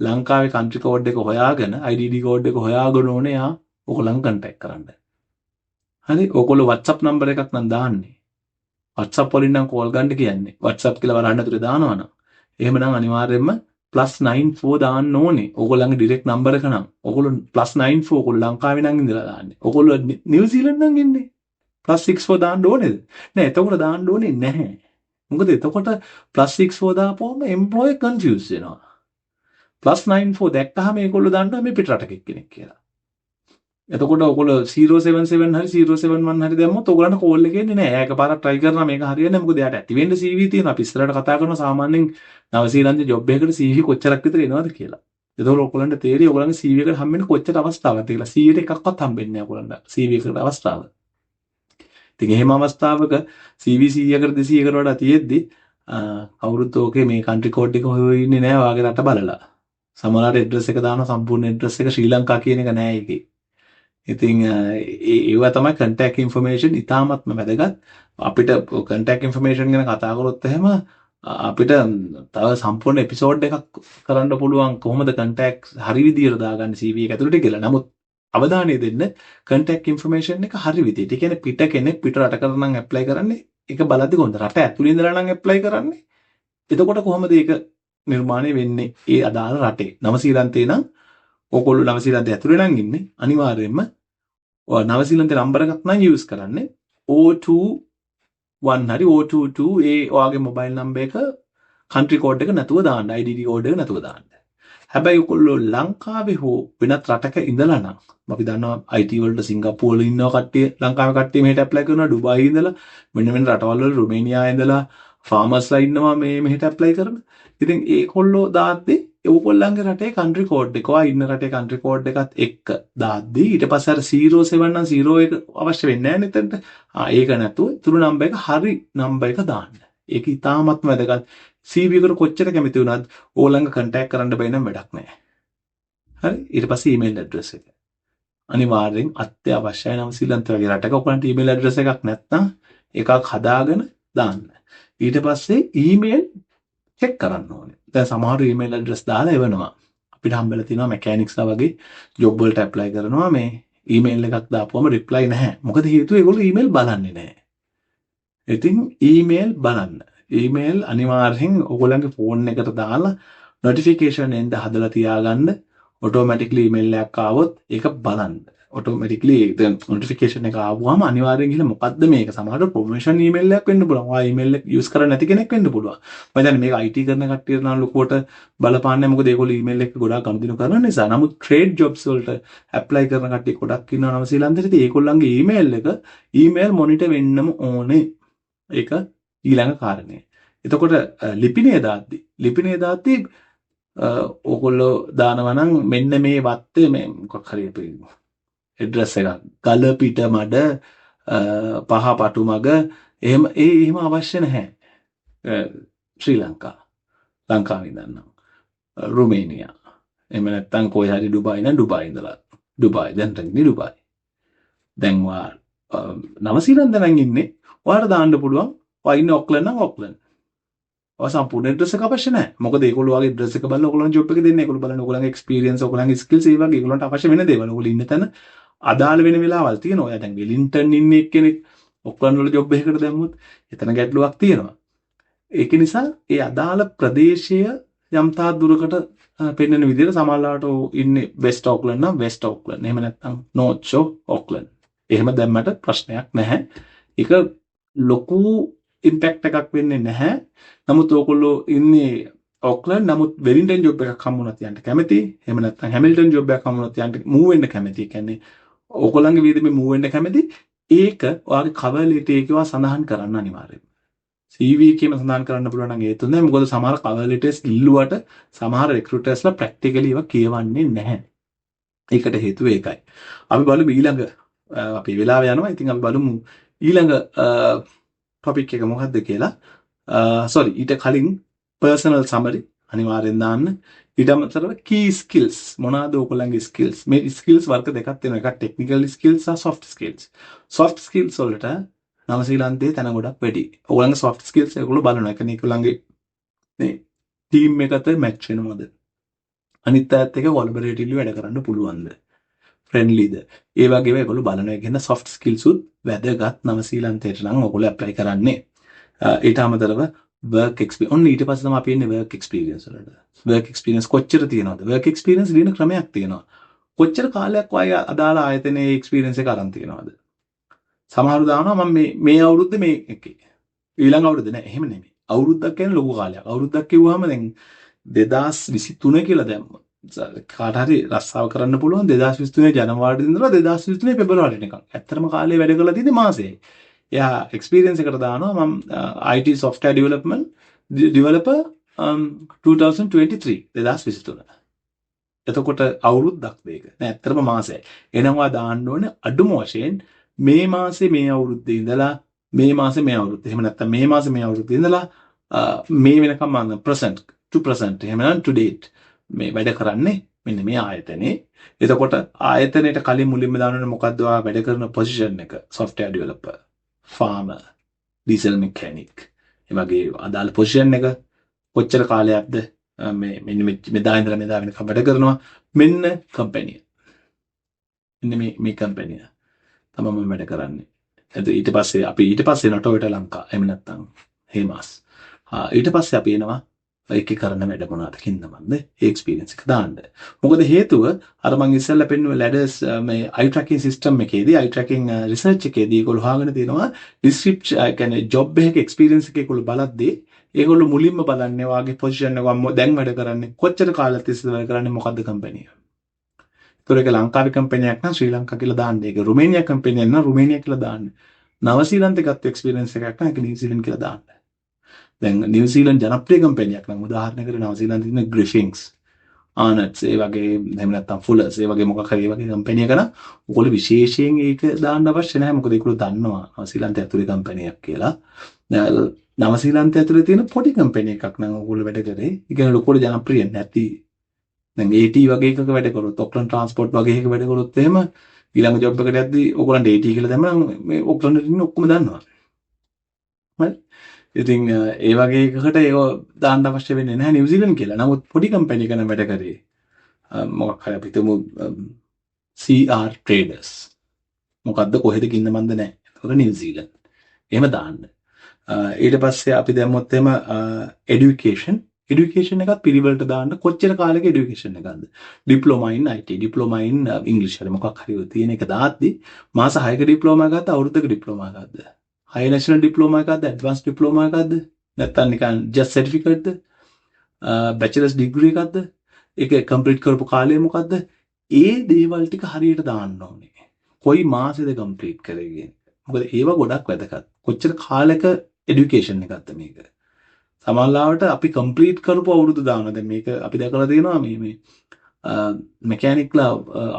Speaker 1: ලංකාවේ කන්ට්‍රි කෝඩ් එක හොයාගෙන IDD කෝඩ් එක හොයාගෙන ඕනේ යා ඔයගොල්ලන් කන්ටැක්ට් කරන්න. හරි? ඔයගොල්ලෝ WhatsApp නම්බර් එකක් නම් දාන්නේ. WhatsApp වලින් නම් කෝල් ගන්න කියන්නේ. WhatsApp කියලා වරහන් ඇතුලේ දානවනම්. එහෙමනම් අනිවාර්යයෙන්ම +94 දාන්න ඕනේ. ඔයගොල්ලන්ගේ ඩිරෙක්ට් නම්බර එක නම්. ඔයගොල්ලෝ +94 ඔයගොල්ලෝ ලංකාවේ නම් ඉඳලා දාන්නේ. ඔයගොල්ලෝ නිව්සීලන්ත නම් ඉන්නේ. +64 දාන්න ඕනේද? නෑ එතකොට දාන්න ඕනේ නැහැ. මොකද එතකොට +64 දාපුවම එම්ප්ලොයර් කන්ෆියුස් වෙනවා. +94 දැක්කහම මේගොල්ලෝ දන්නවා මේ පිටරටක එක්කෙනෙක් කියලා. එතකොට ඔයගොල්ලෝ 077 හරි 071 හරි දැම්මොත් ඔයගොල්ලන්ට කෝල් එක එන්නේ නැහැ. එකපාරක් try කරනවා මේක හරියන්නේ නැහැ. මොකද එයාට ඇති වෙන්න CV තියෙනවා. අපි ඉස්සරහට කතා කරනවා සාමාන්‍යයෙන් නවසීලන්තේ ජොබ් එකකට CV කොච්චරක් විතර එනවද කියලා. එතකොට ඔයගොල්ලන්ට තේරෙයි ඔයගොල්ලන්ගේ CV එකට හම්බෙන්නේ කොච්චර අවස්ථාවක්ද කියලා. 100ට එකක්වත් හම්බෙන්නේ නැහැ ඔයගොල්ලන්ට CV එකකට අවස්ථාව. ඉතින් එහෙම අවස්ථාවක CV 100කට 200කට වඩා තියෙද්දි කවුරුත් ඕකේ මේ කන්ට්‍රි කෝඩ් එක හොයන්නේ ඉන්නේ නැහැ වාගේ රට බලලා. සමහරවිට ඇඩ්‍රස් එක දානවා සම්පූර්ණ ඇඩ්‍රස් එක ශ්‍රී ලංකා කියන එක නෑ ඒකේ. ඉතින් ඒවා තමයි contact information ඉතාමත්ම වැදගත්. අපිට contact information ගැන කතා කරොත් එහෙම අපිට තව සම්පූර්ණ එපිසෝඩ් එකක් කරන්න පුළුවන් කොහොමද contact හරි විදියට දාගන්න CV එක ඇතුළට කියලා. නමුත් අවධානය දෙන්න contact information එක හරි විදියට. ඒ කියන්නේ පිට කෙනෙක් පිට රටකට නම් apply කරන්නේ ඒක බලද්දි කොහොමද රට ඇතුළේ ඉඳලා නම් apply කරන්නේ. එතකොට කොහොමද ඒක නිර්මාණය වෙන්නේ ඒ අදාළ රටේ. නවසීලන්තේ නම් ඔයගොල්ලෝ නවසීලන්තේ ඇතුළේ නම් ඉන්නේ අනිවාර්යයෙන්ම ඔය නවසීලන්තේ නම්බර එකක් නම් යූස් කරන්නේ 021 හරි 022 ඒ ඔයාගේ මොබයිල් නම්බර් එක කන්ට්‍රි කෝඩ් එක නැතුව දාන්න IDD කෝඩ් එක නැතුව දාන්න. හැබැයි ඔයගොල්ලෝ ලංකාවේ හෝ වෙනත් රටක ඉඳලා නම් අපි දන්නවා IT වලට සිංගප්පූරු වල ඉන්නවා කට්ටිය ලංකාවේ කට්ටිය මෙහෙට ඇප්ලයි කරනවා ඩුබායි ඉඳලා මෙන්න මෙන්න රටවල් වල රුමේනියා ඉඳලා ෆාමර්ස්ලා ඉන්නවා මේ මෙහෙට ඇප්ලයි කරන. ඉතින් ඒගොල්ලෝ දාද්දි ඔයගොල්ලන්ගේ රටේ කන්ට්‍රි කෝඩ් එක ඔයා ඉන්න රටේ කන්ට්‍රි කෝඩ් එකත් එක්ක දාද්දි ඊට පස්සේ අර 07 නම් 01 අවශ්‍ය වෙන්නේ නැහැ නේද? ඒක නැතුව තුරු නම්බර් එක හරි නම්බර් එක දාන්න. ඒක ඉතාමත්ම වැදගත්. CV එකට කොච්චර කැමති වුණත් ඕලංග කන්ටැක්ට් කරන්න බැයි නම් වැඩක් නැහැ. හරි ඊට පස්සේ ඊමේල් ඇඩ්‍රස් එක. අනිවාර්යෙන් අත්‍යවශ්‍යයි නම් ශ්‍රී ලංකාව වගේ රටක ඔයගොල්ලන්ට ඊමේල් ඇඩ්‍රස් එකක් නැත්නම් එකක් හදාගෙන දාන්න. ඊට පස්සේ ඊමේල් චෙක් කරන්න ඕනේ. දැන් සමහර ඊමේල් ඇඩ්‍රස් දාලා එවනවා. අපිට හම්බෙලා තියෙනවා මෙකැනික්ස්ලා වගේ ජොබ් වලට ඇප්ලයි කරනවා මේ ඊමේල් එකක් දාපුවම රිප්ලයි නැහැ. මොකද හේතුව ඒගොල්ලෝ ඊමේල් බලන්නේ නැහැ. ඉතින් ඊමේල් බලන්න. ඊමේල් අනිවාර්යෙන් ඔයගොල්ලන්ගේ ෆෝන් එකට දාලා notification එන්න හදලා තියාගන්න. ඔටෝමැටිකලි ඊමේල් එකක් ආවොත් ඒක බලන්න. ඔටෝමැටිකලි දැන් notification එක ආවම අනිවාර්යෙන් ගිහලා මොකද්ද මේක? සමහරවිට ප්‍රොමෝෂන් ඊමේල් එකක් වෙන්න පුළුවන්. ඔයා ඊමේල් එක යූස් කරන්නේ නැති කෙනෙක් වෙන්න පුළුවන්. මම හිතන්නේ මේක IT කරන කට්ටියට නම් ලොකුවට බලපාන්නේ මොකද ඒගොල්ලෝ ඊමේල් එක ගොඩාක් අනුදිනු කරන නිසා. නමුත් ට්‍රේඩ් ජොබ්ස් වලට ඇප්ලයි කරන කට්ටිය ගොඩක් ඉන්නවා නවසීලන්තේදී. ඒගොල්ලන්ගේ ඊමේල් එක ඊමේල් මොනිටර් වෙන්නම ඕනේ. ඒක ඊළඟ කාරණය. එතකොට ලිපිනේ දාද්දි ඕගොල්ලෝ දානවා නම් මෙන්න මේ වත්තේ මේ මොකක් හරි අපේ ඇඩ්‍රස් එකක් ගල පිට මඩ පහ පටු මග එහෙම අවශ්‍ය නැහැ. ශ්‍රී ලංකාවේ ඉඳන් රුමේනියා එහෙම නැත්නම් කොහේ හරි ඩුබායි නම් ඩුබායි ඉඳලා ඩුබායි දැන් තන්නේ ඩුබායි දැන් වා නවසීලන්ත නම් ඉන්නේ ඔයාලට දාන්න පුළුවන් ඔයා ඉන්නේ ඔක්ලන්ඩ් නම් ඔක්ලන්ඩ් ඔය සම්පූර්ණ ඇඩ්‍රස් එක අවශ්‍ය නැහැ මොකද ඒගොල්ලෝ වගේ ඇඩ්‍රස් එක බලලා ඔයගොල්ලන්ට ජොබ් එක දෙන්නේ ඒගොල්ලෝ බලන්නේ ඔයගොල්ලන්ගේ එක්ස්පීරියන්ස් ඔයගොල්ලන්ගේ ස්කිල්ස් ඒ වගේ ඒගොල්ලන්ට අවශ්‍ය වෙන දේවල් ඔයගොල්ලෝ ඉන්න තැන අදාළ වෙන වෙලාවල් තියෙනවා ඔයා දැන් වෙලින්ටන් ඉන්නේ එක්කෙනෙක් ඔක්ලන්ඩ් වල ජොබ් එකකට දැම්මොත් එතන ගැටලුවක් තියෙනවා ඒක නිසා ඒ අදාළ ප්‍රදේශය යම් තාක් දුරකට පෙන්වන විදිහට සමහරවිට ඉන්නේ වෙස්ට් ඔක්ලන්ඩ් නම් වෙස්ට් ඔක්ලන්ඩ්. එහෙම නැත්නම් නෝර්ත් ෂෝ ඔක්ලන්ඩ්. එහෙම දැම්මට ප්‍රශ්නයක් නැහැ. ඒක ලොකු ඉම්පැක්ට් එකක් වෙන්නේ නැහැ. නමුත් ඕගොල්ලෝ ඉන්නේ ඔක්ලන්ඩ් නමුත් වෙලින්ටන් ජොබ් එකක් හම්බුනත් යන්න කැමති. එහෙම නැත්නම් හැමිල්ටන් ජොබ් එකක් හම්බුනත් යන්න මූව් වෙන්න කැමති. ඒ කියන්නේ ඕගොල්ලන්ගේ විදිහේ මූව් වෙන්න කැමති. ඒක ඔයාගේ කවර් ලෙටර් එකේ සඳහන් කරන්න අනිවාර්යයි. CV එකේම සඳහන් කරන්න පුළුවන් නම් ඒ තුනේ මොකද සමහර කවර් ලෙටර්ස් ඉල්ලුවට සමහර රික්‍රූටර්ස්ලා ප්‍රැක්ටිකලි ඒවා කියවන්නේ නැහැ. ඒකට හේතුව ඒකයි. අපි බලමු ඊළඟ අපි වෙලාව යනවා. ඉතින් අපි බලමු ඊළඟ ටොපික් එක මොකක්ද කියලා. ඊට කලින් personal summary අනිවාර්යෙන් දාන්න. ඊට අමතරව key skills මොනවාද ඔයගොල්ලන්ගේ skills? මේ skills වර්ග දෙකක් තියෙනවා. එකක් technical skills සහ soft skills. soft skills වලට නවසීලන්තයේ තැන ගොඩක් වැඩි. ඔයගොල්ලන්ගේ soft skills ඒගොල්ලෝ බලනවා. ඒ කියන්නේ ඒගොල්ලන්ගේ මේ ටීම් එකට මැච් වෙනවද? අනිත් අයත් එක්ක කොලැබොරේටිව්ලි වැඩ කරන්න පුළුවන්ද? ෆ්‍රෙන්ඩ්ලිද? ඒ වගේම ඒගොල්ලෝ බලනවා. ඒ කියන්නේ soft skills උත් වැදගත් නවසීලන්තයට නම් ඔයගොල්ලෝ ඇප්ලයි කරන්නේ. ඊට අමතරව work experience. ඔන්න ඊට පස්සේ තමයි අපි එන්නේ work experience වලට. work experience කොච්චර තියෙනවද? work experience දින ක්‍රමයක් තියෙනවා. කොච්චර කාලයක් ඔය අදාළ ආයතනයේ experience එක අරන් තියෙනවද? සමහරව දානවා මම මේ අවුරුද්ද මේ එකේ. ඊළඟ අවුරුද්ද නෑ එහෙම නෙමෙයි. අවුරුද්දක් කියන්නේ ලොකු කාලයක්. අවුරුද්දක් කිව්වහම දැන් 2023 කියලා දැම්මොත් කාට හරි රස්සාව කරන්න පුළුවන් 2023 ජනවාරි ඉඳලා 2023 පෙබරවාරි වෙනකම්. ඇත්තටම කාලේ වැඩ කරලා තියෙන්නේ මාසෙයි. එයා එක්ස්පීරියන්ස් එකට දානවා මම IT software developer 2023 2023. එතකොට අවුරුද්දක් මේක. නෑ ඇත්තටම මාසෙයි. එනවා දාන්න ඕනේ අඩුම වශයෙන් මේ මාසේ මේ අවුරුද්දේ ඉඳලා මේ මාසේ මේ අවුරුද්දේ. එහෙම නැත්නම් මේ මාසේ මේ අවුරුද්දේ ඉඳලා මේ වෙනකම් මම present to present එහෙම නැත්නම් to date මේ වැඩ කරන්නේ මෙන්න මේ ආයතනේ. එතකොට ආයතනයට කලින් මුලින්ම දාන්න මොකද්ද ඔයා වැඩ කරන පොසිෂන් එක? software developer, farmer, diesel mechanic. ඒ වගේ අදාළ පොසිෂන් එක කොච්චර කාලයක්ද මේ මෙන්න මෙදා ඉඳලා මෙදා වෙනකම් වැඩ කරනවා. මෙන්න කම්පැනි. මෙන්න මේ කම්පැනි තමයි මම වැඩ කරන්නේ. ඊට පස්සේ එනවා ටොයෝටා ලංකා. එහෙම නැත්නම් හේමාස්. ඊට පස්සේ අපි එනවා ඒකේ කරන වැඩ මොනවාද කින්දමන්ද ඒ එක්ස්පීරියන්ස් එක දාන්න. මොකද හේතුව අර මම ඉස්සෙල්ලා පෙන්නුවේ ලැඩර්ස් මේ අයි ට්‍රැකින් සිස්ටම් එකේදී අයි ට්‍රැකින් රිසර්ච් එකේදී ඒගොල්ලෝ හොයාගෙන තියෙනවා ඩිස්ක්‍රිප්ෂන් ඒ කියන්නේ ජොබ් එකක එක්ස්පීරියන්ස් එක ඒගොල්ලෝ බලද්දී ඒගොල්ලෝ මුලින්ම බලන්නේ වාගේ පොසිෂන් එක දැන් වැඩ කරන්නේ කොච්චර කාලයක් තිස්සේද වැඩ කරන්නේ මොකද්ද කම්පැනි එක. ඒතර ඒක ලංකාවේ කම්පැනියක් නම් ශ්‍රී ලංකා කියලා දාන්න. ඒක රුමේනියා කම්පැනියක් නම් රුමේනියා කියලා දාන්න. නවසීලන්තේ ගත්ත එක්ස්පීරියන්ස් එකක් නම් ඒක නිව්සීලන්ත කියලා දාන්න. දැන් නිව්සීලන්ත ජනප්‍රිය කම්පැනියක් නම් උදාහරණයකට නවසීලන්තේ තියෙන ග්‍රිෆින්ස් ආනට්ස් ඒ වගේ එහෙම නැත්නම් ෆුලර්ස් ඒ වගේ මොකක් හරි ඒ වගේ කම්පැනි එක නම් ඔයගොල්ලෝ විශේෂයෙන් ඒක දාන්න අවශ්‍ය නැහැ. මොකද ඒගොල්ලෝ දන්නවා නවසීලන්ත ඇතුලේ කම්පැනියක් කියලා. නවසීලන්ත ඇතුලේ තියෙන පොඩි කම්පැනි එකක් නම් ඔයගොල්ලෝ වැඩ කරේ. ඒ කියන්නේ ලොකුට ජනප්‍රිය නැති දැන් AT වගේ එකක වැඩ කරොත් ඔක්ලන්ඩ් ට්‍රාන්ස්පෝර්ට් වගේ එකක වැඩ කරොත් එහෙම ඊළඟ ජොබ් එකට යද්දී ඔයගොල්ලන්ට AT කියලා දැම්මම මේ ඔක්ලන්ඩ් ඉන්න ඔක්කොම දන්නවා. හරි. ඉතින් ඒ වගේ එකකට ඒක දාන්න අවශ්‍ය වෙන්නේ නැහැ නිව්සීලන්ත කියලා. නමුත් පොඩි කම්පැනි එකක් වැඩ කරේ මොකක් හරි අපි හිතමු CR Traders. මොකද්ද කොහෙද කින්න මන්ද නැහැ. ඒක නිව්සීලන්ත. එහෙම දාන්න. ඊට පස්සේ අපි දැම්මොත් එහෙම එඩියුකේෂන් එකත් පිළිවෙලට දාන්න කොච්චර කාලෙක එඩියුකේෂන් එකක්ද? ඩිප්ලෝමා ඉන් IT, ඩිප්ලෝමා ඉන් ඉංග්‍රීසි හරි මොකක් හරි තියෙන එක දාද්දි මාස 6ක ඩිප්ලෝමා එකක්ද අවුරුද්දක ඩිප්ලෝමා එකක්ද? හයි නැෂනල් ඩිප්ලෝමා එකක්ද? ඇඩ්වාන්ස් ඩිප්ලෝමා එකක්ද? නැත්නම් නිකන් ජස්ට් සර්ටිෆිකේට්ද? බැචලර්ස් ඩිග්‍රී එකක්ද? ඒක කම්ප්ලීට් කරපු කාලය මොකද්ද? ඒ දේවල් ටික හරියට දාන්න ඕනේ. කොයි මාසෙද කම්ප්ලීට් කරේ කියන එක. මොකද ඒවා ගොඩක් වැදගත්. කොච්චර කාලෙක එඩියුකේෂන් එකක්ද මේක? සමහරවිට අපි කම්ප්ලීට් කරපු අවුරුදු දානවා. දැන් මේක අපි දැකලා තියෙනවා මේ මෙකැනික්ලා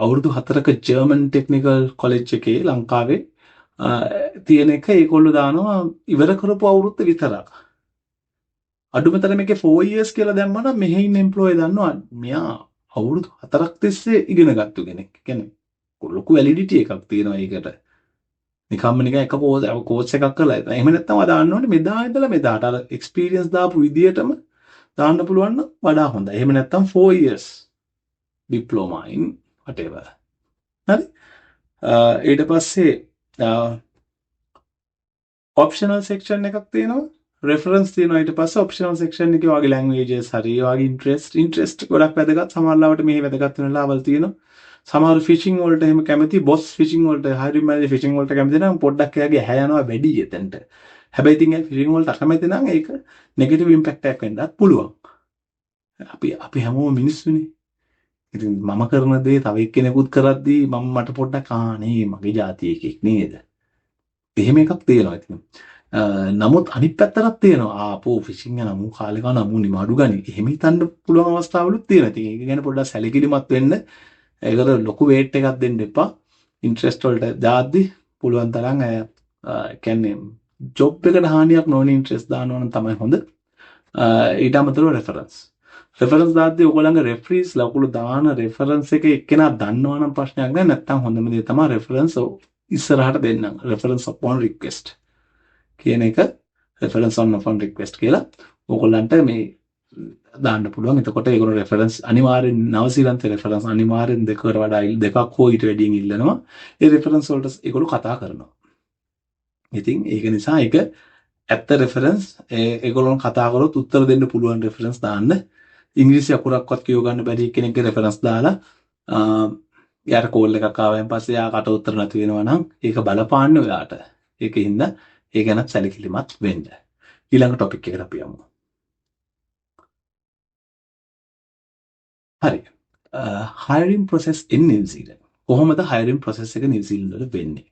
Speaker 1: අවුරුදු 4ක ජර්මන් ටෙක්නිකල් කොලෙජ් එකේ ලංකාවේ තියෙන එක ඒගොල්ලෝ දානවා ඉවර කරපු අවුරුද්ද විතරක්. අඩුමතර මේකේ 4 years කියලා දැම්මම මෙහි ඉන්න එම්ප්ලොයි දන්නවා මෙයා අවුරුදු 4ක් තිස්සේ ඉගෙන ගත්තු කෙනෙක්. කියන්නේ ලොකු වැලිඩිටි එකක් තියෙනවා ඒකට. නිකම්ම නිකන් එක කෝස් එකක් කරලා. එහෙම නැත්නම් ආ දාන්න ඕනේ මෙදා ඉඳලා මෙදාට අර එක්ස්පීරියන්ස් දාපු විදියටම දාන්න පුළුවන් නම් වඩා හොඳයි. එහෙම නැත්නම් 4 years diploma in whatever. හරි. ඊට පස්සේ optional section එකක් තියෙනවා. reference තියෙනවා. ඊට පස්සේ optional section එකේ වගේ languages හරි වගේ interest ගොඩක් වැදගත්. සමහරවිට මේ වැදගත් වෙන ලාවල් තියෙනවා. සමහර ෆිෂිං වලට එහෙම කැමති බොස් ෆිෂිං වලට හයිරින් මැනේජර් ෆිෂිං වලට කැමති නම් පොඩ්ඩක් එයාගේ ඇහැ යනවා වැඩි එතනට. හැබැයි ඉතින් ඒ ෆිෂිං වලට අකමැති නම් ඒක නෙගටිව් ඉම්පැක්ට් එකක් වෙන්නත් පුළුවන්. අපි හැමෝම මිනිස්සුනේ. ඉතින් මම කරන දේ තව එක්කෙනෙකුත් කරද්දී මට පොඩ්ඩක් නේ මගේ જાතිය එකෙක් නේද? එහෙම එකක් තියෙනවා ඉතින්. නමුත් අනිත් පැත්තටත් තියෙනවා ආපෝ ෆිෂිං යන මු කාලේ කන මු නිමාඩු ගනි. එහෙම හිතන්න පුළුවන් අවස්ථාවලුත් තියෙනවා. ඉතින් ඒක ගැන පොඩ්ඩක් සැලකිලිමත් වෙන්න. ඒකට ලොකු වේට් එකක් දෙන්න එපා. ඉන්ට්‍රෙස්ට් වලට දාද්දි පුළුවන් තරම් කියන්නේ ජොබ් එකට හානියක් නොවන ඉන්ට්‍රෙස්ට් දානවා නම් තමයි හොඳ. ඊට අමතරව රෙෆරන්ස් දාද්දි ඔයගොල්ලන්ගේ රෙෆරන්ස් ලකුණු දාන රෙෆරන්ස් එක එක්කෙනා දන්නවා නම් ප්‍රශ්නයක් නෑ. නැත්තම් හොඳම දේ තමයි රෙෆරන්ස් ඉස්සරහට දෙන්නම්. රෙෆරන්ස් upon request කියන එක රෙෆරන්ස් on request කියලා ඔයගොල්ලන්ට මේ දාන්න පුළුවන්. එතකොට ඒගොල්ලෝ රෙෆරන්ස් අනිවාර්යෙන් නවසීලන්තේ රෙෆරන්ස් අනිවාර්යෙන් දෙකකට වඩා දෙකක් හෝ ඊට වැඩියෙන් ඉල්ලනවා. ඒ රෙෆරන්ස් වලට ඒගොල්ලෝ කතා කරනවා. ඉතින් ඒක නිසා ඒක ඇත්ත රෙෆරන්ස් ඒගොල්ලෝ කතා කරොත් උත්තර දෙන්න පුළුවන් රෙෆරන්ස් දාන්න. ඉංග්‍රීසි අකුරක්වත් කියව ගන්න බැරි කෙනෙක්ගේ රෙෆරන්ස් දාලා යාට කෝල් එකක් ආවයින් පස්සේ යා කට උත්තර නැති වෙනවා නම් ඒක බලපාන්න ඔයාට. ඒකින්ද ඒ ගැන සැලකිලිමත් වෙන්න. ඊළඟ ටොපික් එකට අපි යමු. හරි. hiring process in New Zealand. කොහොමද hiring process එක නිව් සීලන්ත වල වෙන්නේ?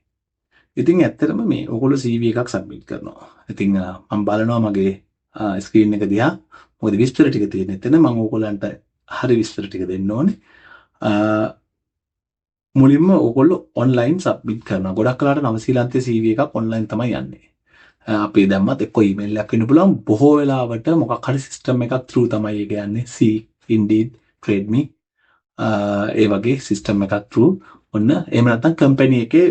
Speaker 1: ඉතින් ඇත්තටම මේ ඔයගොල්ලෝ CV එකක් සබ්මිට් කරනවා. ඉතින් මම බලනවා මගේ ස්ක්‍රීන් එක දිහා. මොකද විස්තර ටික තියෙන එතන මම ඔයගොල්ලන්ට හරි විස්තර ටික දෙන්න ඕනේ. මුලින්ම ඔයගොල්ලෝ ඔන්ලයින් සබ්මිට් කරනවා. ගොඩක් කලාට නවසීලන්තයේ CV එකක් ඔන්ලයින් තමයි යන්නේ. අපි දැම්මත් එක්ක ඊමේල් එකක් වෙන්න පුළුවන්. බොහෝ වෙලාවට මොකක් හරි සිස්ටම් එකක් through තමයි ඒක යන්නේ. Indeed, TradeMe ඒ වගේ සිස්ටම් එකක් through ඔන්න එහෙම නැත්නම් කම්පැනි එකේ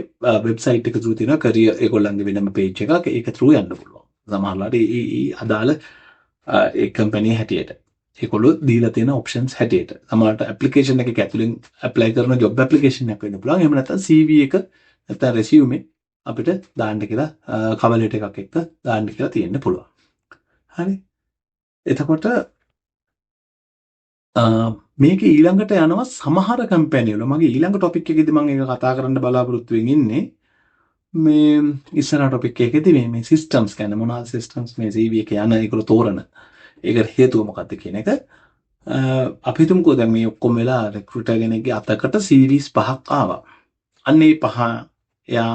Speaker 1: වෙබ්සයිට් එක through තියෙනවා කරියර් ඒගොල්ලන්ගේ වෙනම page එකක් ඒක through යන්න පුළුවන්. සමහරවිට ඒ අදාළ ඒ කම්පැනි හැටියට ඒගොල්ලෝ දීලා තියෙන ඔප්ෂන්ස් හැටියට සමහරවිට ඇප්ලිකේෂන් එකක ඇතුලෙන් ඇප්ලයි කරන ජොබ් ඇප්ලිකේෂන් එකක් වෙන්න පුළුවන්. එහෙම නැත්නම් CV එක නැත්නම් රෙසියුමේ අපිට දාන්න කියලා කවර් ලෙටර් එකක් එක්ක දාන්න කියලා තියෙන්න පුළුවන්. හරි. එතකොට මේක ඊළඟට යනවා සමහර කම්පැනි වල. මගේ ඊළඟ ටොපික් එකේදී මම ඒක කතා කරන්න බලාපොරොත්තු වෙමින් ඉන්නේ. මේ ඉස්සර ටොපික් එකේදී මේ සිස්ටම්ස් කියන්නේ මොනවාද සිස්ටම්ස් මේ CV එක යන ඒකල තෝරන. ඒකට හේතුව මොකක්ද කියන එක අපි හිතමුකෝ දැන් මේ ඔක්කොම වෙලා රික්‍රූටර් කෙනෙක්ගේ අතකට CVs 5ක් ආවා. අන්න ඒ 5 එයා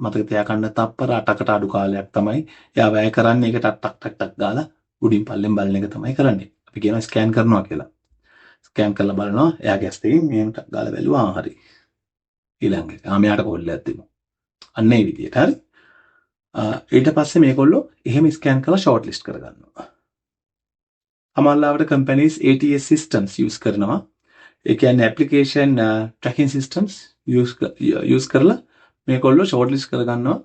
Speaker 1: මතක තියාගන්න තප්පර 8කට අඩු කාලයක් තමයි එයා වැය කරන්නේ. ඒකට ටක් ගාලා උඩින් පල්ලෙන් බලන එක තමයි කරන්නේ. අපි කියනවා ස්කෑන් කරනවා කියලා. ස්කෑන් කරලා බලනවා එයාගේ ඇස් දෙකෙන් මෙහෙම ටක් ගාලා බැලුවා හරි. ඊළඟ එක මෙයාට කොල්ලයක් දෙමු. අන්න ඒ විදිහට හරි. ඊට පස්සේ මේගොල්ලෝ එහෙම ස්කෑන් කරලා ෂෝට් ලිස්ට් කරගන්නවා. අමල්ලාවට කම්පැනිස් ATS systems use කරනවා. ඒ කියන්නේ application tracking systems use කරලා මේගොල්ලෝ ෂෝට් ලිස්ට් කරගන්නවා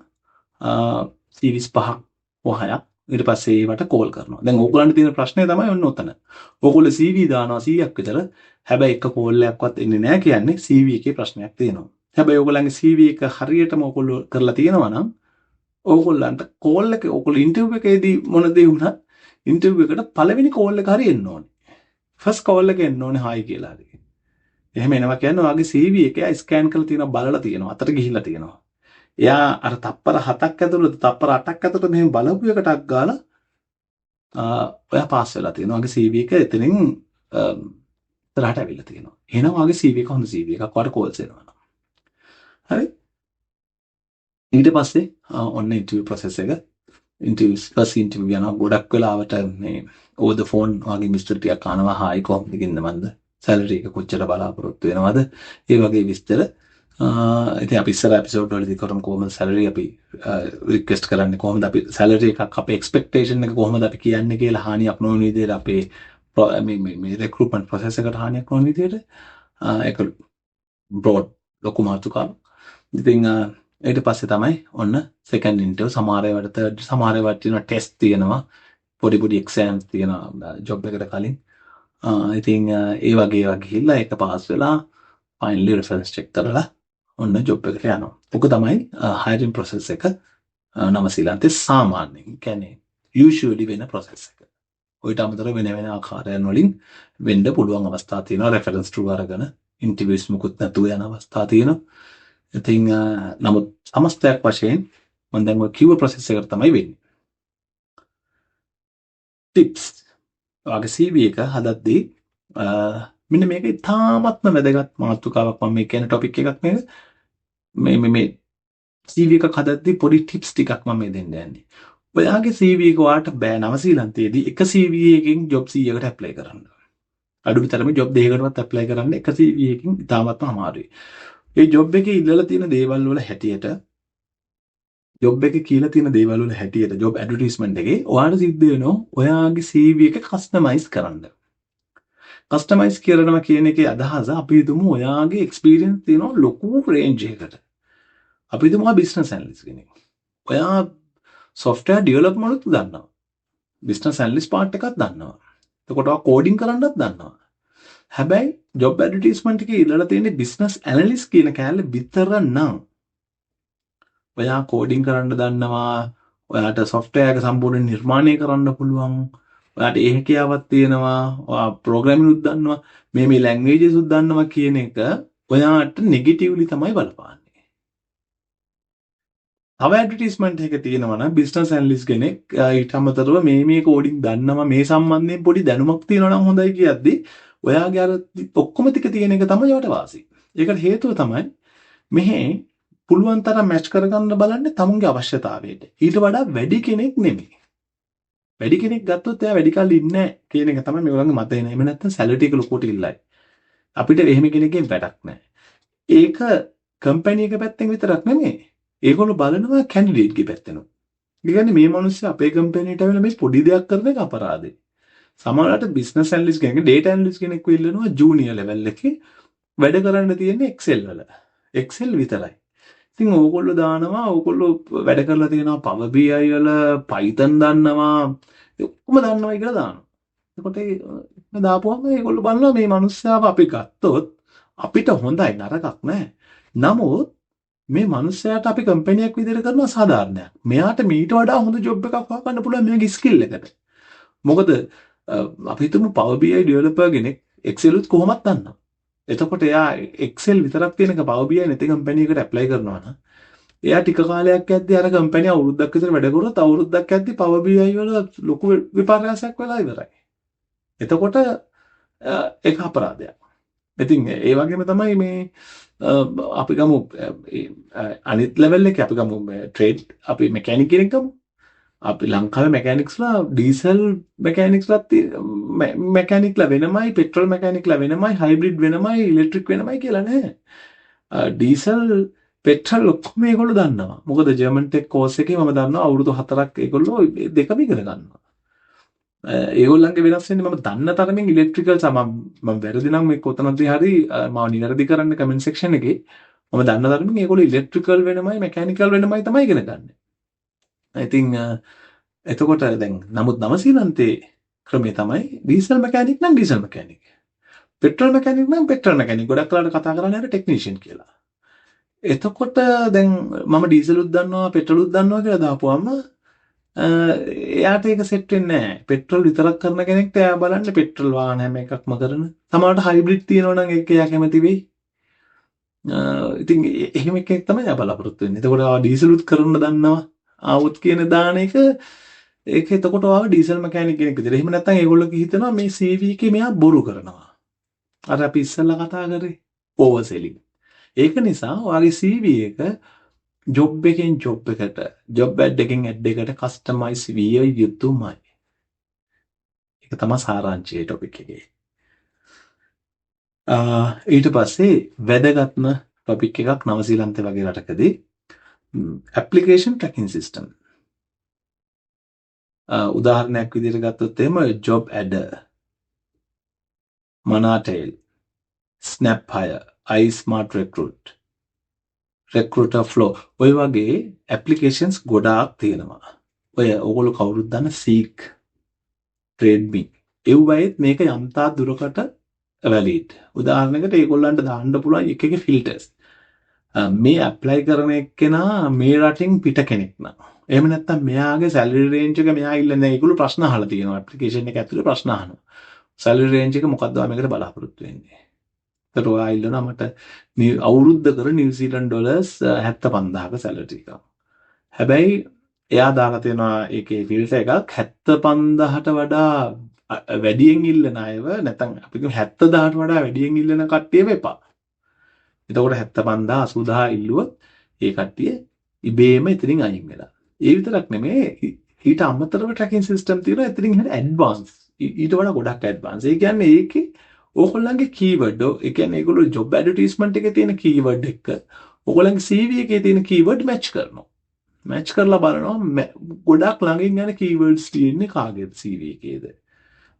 Speaker 1: CVs 5ක් වහයක්. ඊට පස්සේ ඒවට කෝල් කරනවා. දැන් ඕගොල්ලන්ට තියෙන ප්‍රශ්නේ තමයි ඔන්න ඔතන. ඕගොල්ලෝ CV දානවා 100ක් විතර. හැබැයි එක කෝල් එකක්වත් එන්නේ නැහැ කියන්නේ CV එකේ ප්‍රශ්නයක් තියෙනවා. හැබැයි ඕගොල්ලන්ගේ CV එක හරියටම ඕගොල්ලෝ කරලා තියෙනවා නම් ඕගොල්ලන්ට කෝල් එක ඕගොල්ලෝ ඉන්ටර්විව් එකේදී මොන දේ වුණත් ඉන්ටර්විව් එකට පළවෙනි කෝල් එක හරි එන්න ඕනේ. ෆස්ට් කෝල් එක එන්න ඕනේ හායි කියලා හරි. එහෙම එනවා කියන්නේ ඔයාගේ CV එක එයා ස්කෑන් කරලා තියෙනවා බලලා තියෙනවා අතට ගිහිල්ලා තියෙනවා. එයා අර තප්පර 7ක් ඇතුළත තප්පර 8ක් ඇතුළත මෙහෙම බලපු එකටක් ගාලා ඔයා පාස් වෙලා තියෙනවා. ඔයාගේ CV එක එතනින් ඉතරහට ඇවිල්ලා තියෙනවා. එහෙනම් ඔයාගේ CV එක හොඳ CV එකක් ඔයාලට කෝල්ස් එනවා. හරි? ඊට පස්සේ ඔන්න ඉන්ටර්විව් ප්‍රොසෙස් එක ඉන්ටර්විව් ෆස්ට් ඉන්ටර්විව් යනවා. ගොඩක් වෙලාවට මේ ඕවර් ද ෆෝන් වගේ මිස්ටර් ටිකක් අහනවා හායි කොහොමද කින්දමන්ද සැලරි එක කොච්චර බලාපොරොත්තු වෙනවද ඒ වගේ විස්තර. ඉතින් අපි ඉස්සර එපිසෝඩ් වලදී කරමු කොහොමද සැලරි අපි රික්වෙස්ට් කරන්නේ කොහොමද අපි සැලරි එකක් අපේ එක්ස්පෙක්ටේෂන් එක කොහොමද අපි කියන්නේ කියලා හානියක් නොවන විදිහට අපේ මේ රික්‍රූට්මන්ට් ප්‍රොසෙස් එකට හානියක් නොවන විදිහට ඒක බ්‍රෝඩ් ලොකු මාතෘකාවක්. ඉතින් ඊට පස්සේ තමයි ඔන්න සෙකන්ඩ් ඉන්ටර්විව් සමහර ඒවාට තර්ඩ් සමහර ඒවාට තියෙනවා ටෙස්ට් තියෙනවා පොඩි පොඩි එක්සෑම්ස් තියෙනවා ජොබ් එකට කලින්. ඉතින් ඒ වගේ ඒවා ගිහිල්ලා ඒක පාස් වෙලා ෆයිනලි රෙෆරන්ස් චෙක් කරලා ඔන්න ජොබ් එකට යනවා. ඔක තමයි හයරින් ප්‍රොසෙස් එක නවසීලන්තේ සාමාන්‍යයෙන් කියන්නේ යූෂුවලි වෙන ප්‍රොසෙස් එක. ඔයිට අමතරව වෙන වෙන ආකාරයන් වලින් වෙන්න පුළුවන් අවස්ථා තියෙනවා. රෙෆරන්ස් ට්‍රූ අරගෙන ඉන්ටර්විව්ස් මුකුත් නැතුව යන අවස්ථා තියෙනවා. ඉතින් නමුත් සමස්තයක් වශයෙන් මම දැන් ඔය කිව්ව ප්‍රොසෙස් එකට තමයි වෙන්නේ. ටිප්ස්. ඔයාගේ CV එක හදද්දී මෙන්න මේක ඉතාමත්ම වැදගත් මාතෘකාවක්. මම මේ කියන ටොපික් එකක් මේක. මේ CV එකක් හදද්දී පොඩි ටිප්ස් ටිකක් මම මේ දෙන්න යන්නේ. ඔයාගේ CV එක ඔයාට බෑ නවසීලන්තයේදී එක CV එකකින් ජොබ් 100කට ඇප්ලයි කරන්න. අඩුතරම ජොබ් දෙකකටවත් ඇප්ලයි කරන්න එක CV එකකින් ඉතාමත්ම අමාරුයි. ඒ ජොබ් එකේ ඉල්ලලා තියෙන දේවල් වල හැටියට ජොබ් එකේ කියලා තියෙන දේවල් වල හැටියට ජොබ් ඇඩ්වර්ටයිස්මන්ට් එකේ ඔයාට සිද්ධ වෙනවා ඔයාගේ CV එක කස්ටමයිස් කරන්න. කස්ටමයිස් කරනවා කියන එකේ අදහස අපි හිතමු ඔයාගේ එක්ස්පීරියන්ස් තියෙනවා ලොකු රේන්ජ් එකකට. අපි හිතමු ඔයා බිස්නස් ඇනලිස්ට් කෙනෙක්. ඔයා software development උත් දන්නවා. බිස්නස් ඇනලිස්ට් පාර්ට් එකක් දන්නවා. එතකොට ඔයා කෝඩින් කරන්නත් දන්නවා. හැබැයි ජොබ් ඇඩ්වර්ටයිස්මන්ට් එකේ ඉල්ලලා තියෙන්නේ බිස්නස් ඇනලිස්ට් කියන කෑල්ල විතර නම් ඔයා කෝඩින් කරන්න දන්නවා ඔයාට software එක සම්පූර්ණ නිර්මාණය කරන්න පුළුවන් ඔයාට ඒ හැකියාවක් තියෙනවා ඔයා ප්‍රෝග්‍රෑමින් උත් දන්නවා මේ ලැන්ග්වේජස් උත් දන්නවා කියන එක ඔයාට නෙගටිව්ලි තමයි බලපාන්නේ. තව ඇඩ්වර්ටයිස්මන්ට් එක තියෙනවා නම් බිස්නස් ඇනලිස්ට් කෙනෙක් ඊට අමතරව මේ කෝඩින් දන්නවා මේ සම්බන්ධයෙන් පොඩි දැනුමක් තියෙනවා නම් හොඳයි කියද්දි ඔයාගේ අර ඔක්කොම ටික තියෙන එක තමයි ඔයාට වාසි. ඒකට හේතුව තමයි මෙහි පුළුවන් තරම් මැච් කරගන්න බලන්නේ තමුන්ගේ අවශ්‍යතාවයට. ඊට වඩා වැඩි කෙනෙක් නෙමෙයි. වැඩි කෙනෙක් ගත්තොත් එයා වැඩි කල් ඉන්නේ නැහැ කියන එක තමයි මේගොල්ලන්ගේ මතය. එහෙම නැත්නම් සැලරි එක ලොකුට ඉල්ලයි. අපිට එහෙම කෙනෙක්ගෙන් වැඩක් නැහැ. ඒක කම්පැනි එක පැත්තෙන් විතරක් නෙමෙයි. ඒගොල්ලෝ බලනවා කැන්ඩිඩේට්ගේ පැත්තෙන්. ඒ කියන්නේ මේ මිනිස්සු අපේ කම්පැනිට ඇවිල්ලා මේ පොඩි දෙයක් කරන එක අපරාධේ. සමහරවිට බිස්නස් ඇනලිස්ට් කෙනෙක් ඩේටා ඇනලිස්ට් කෙනෙක් ඉල්ලනවා ජූනියර් ලෙවල් එකේ වැඩ කරන්න තියෙන්නේ Excel වල. Excel විතරයි. ඉතින් ඕගොල්ලෝ දානවා ඕගොල්ලෝ වැඩ කරලා තියෙනවා Power BI වල Python දන්නවා ඔක්කොම දන්නවා කියලා දානවා. එතකොට ඒ දාපුවම ඒගොල්ලෝ බලනවා මේ මිනිස්සාව අපි ගත්තොත් අපිට හොඳයි නරකක් නැහැ. නමුත් මේ මිනිස්සයාට අපි කම්පැනියක් විදිහට කරනවා සාධාරණයක්. මෙයාට මීට වඩා හොඳ ජොබ් එකක් හොයන්න පුළුවන් මෙයාගේ ස්කිල් එකට. මොකද අපි හිතමු Power BI ඩෙවලොපර් කෙනෙක් Excel උත් කොහොමද දන්නවා. එතකොට එයා Excel විතරක් තියෙනක Power BI නැති කම්පැනියකට ඇප්ලයි කරනවා නම් එයා ටික කාලයක් යද්දී අර කම්පැනි අවුරුද්දක් විතර වැඩ කරොත් අවුරුද්දක් යද්දී Power BI වල ලොකු විපර්යාසයක් වෙලා ඉවරයි. එතකොට ඒක අපරාධයක්. ඉතින් ඒ වගේම තමයි මේ අපි ගමු අනිත් ලෙවල් එකේ අපි ගමු ට්‍රේඩ් අපි මෙකැනික් කෙනෙක් ගමු. අපි ලංකාවේ මෙකැනික්ස්ලා ඩීසල් මෙකැනික්ස්ලාත් මෙකැනික්ලා වෙනමයි පෙට්‍රල් මෙකැනික්ලා වෙනමයි හයිබ්‍රිඩ් වෙනමයි ඉලෙක්ට්‍රික් වෙනමයි කියලා නැහැ. ඩීසල් පෙට්‍රල් ඔක්කොම ඒගොල්ලෝ දන්නවා. මොකද ජර්මන් ටෙක් කෝස් එකේ මම දන්නවා අවුරුදු 4ක් ඒගොල්ලෝ දෙකම ඉගෙන ගන්නවා. ඒගොල්ලන්ගේ වෙනස් වෙන්නේ මම දන්න තරමින් ඉලෙක්ට්‍රිකල් මම වැරදි නම් මේ කොතනදී හරි මම නිවැරදි කරන්න කමෙන්ට් සෙක්ෂන් එකේ මම දන්න තරමින් ඒගොල්ලෝ ඉලෙක්ට්‍රිකල් වෙනමයි මෙකැනිකල් වෙනමයි තමයි ඉගෙන ගන්න. ඉතින් එතකොට දැන් නමුත් නවසීලන්තේ ක්‍රමය තමයි ඩීසල් මෙකැනික් නම් ඩීසල් මෙකැනික්. පෙට්‍රල් මෙකැනික් නම් පෙට්‍රල් මෙකැනික්. ගොඩක් කලකට කතා කරන්නේ අර ටෙක්නීෂියන් කියලා. එතකොට දැන් මම ඩීසලුත් දන්නවා පෙට්‍රලුත් දන්නවා කියලා දාපුවම එයාට ඒක සෙට් වෙන්නේ නැහැ. පෙට්‍රල් විතරක් කරන කෙනෙක්ට එයා බලන්න පෙට්‍රල් වාහන හැම එකක්ම කරන. සමහරවිට හයිබ්‍රිඩ් තියෙනවා නම් ඒක එයා කැමති වෙයි. ඉතින් එහෙම එකෙක් තමයි එයා බලාපොරොත්තු වෙන්නේ. එතකොට ආ ඩීසලුත් කරන්න දන්නවා. ආවොත් කියන දාන එක ඒක එතකොට ආව ඩීසල් මැකැනික් කෙනෙක් විතර. එහෙම නැත්නම් ඒගොල්ලෝ හිතනවා මේ CV එකේ මෙයා බොරු කරනවා. අර අපි ඉස්සෙල්ලා කතා කරේ ඕවර් සෙලින්. ඒක නිසා ඔයාගේ CV එක ජොබ් එකෙන් ජොබ් එකට ජොබ් ඇඩ් එකෙන් ඇඩ් එකට කස්ටමයිස් විය යුතුමයි. ඒක තමයි සාරාංශයේ ටොපික් එකේ. ඊට පස්සේ වැදගත්ම ටොපික් එකක් නවසීලන්තේ වගේ රටකදී ඇප්ලිකේෂන් ට්‍රැකින් සිස්ටම්. උදාහරණයක් විදිහට ගත්තොත් එහෙම ජොබ් ඇඩර්, මනාටේල්, snap hire, iSmart Recruit, Recruiter Flow ඔය වගේ ඇප්ලිකේෂන්ස් ගොඩාක් තියෙනවා. ඔය ඕගොල්ලෝ කවුරුත් දන්න Seek, TradeMe. ඒ වගේත් මේක යම්තා දුරකට වැලිඩ්. උදාහරණයකට ඒගොල්ලන්ට දාන්න පුළුවන් එක එක ෆිල්ටර්ස්. මේ ඇප්ලයි කරන එක්කෙනා මේ රටින් පිට කෙනෙක් නම්. එහෙම නැත්නම් මෙයාගේ සැලරි රේන්ජ් එක මෙයා ඉල්ලන්නේ ඒගොල්ලෝ ප්‍රශ්න අහලා තියෙනවා. ඇප්ලිකේෂන් එක ඇතුලේ ප්‍රශ්න අහනවා. සැලරි රේන්ජ් එක මොකක්ද මේකට බලාපොරොත්තු වෙන්නේ? ඒතර ඔයා ඉල්ලනවා මට අවුරුද්දකට නිව්සීලන්ත ඩොලර්ස් 75000ක සැලරි එකක්. හැබැයි එයා දාලා තියෙනවා ඒකේ ෆිල්ටර් එකක් 75000ට වඩා වැඩියෙන් ඉල්ලන අයව නැත්නම් අපි කියමු 70000ට වඩා වැඩියෙන් ඉල්ලන කට්ටියව එපා. එතකොට 75000 80000 ඉල්ලුවොත් ඒ කට්ටිය ඉබේම එතනින් අයින් වෙලා. ඒ විතරක් නෙමෙයි ඊට අමතරව ට්‍රැකින් සිස්ටම් තියෙනවා එතනින් එහාට ඇඩ්වාන්ස්. ඊට වඩා ගොඩක් ඇඩ්වාන්ස්. ඒ කියන්නේ ඒකේ ඕගොල්ලන්ගේ කීවර්ඩ් ඒ කියන්නේ ඒගොල්ලෝ ජොබ් ඇඩ්වර්ටයිස්මන්ට් එකේ තියෙන කීවර්ඩ් එක ඕගොල්ලන්ගේ CV එකේ තියෙන කීවර්ඩ් මැච් කරනවා. මැච් කරලා බලනවා ගොඩක් ළඟින් යන කීවර්ඩ්ස් තියෙන්නේ කාගේද CV එකේද.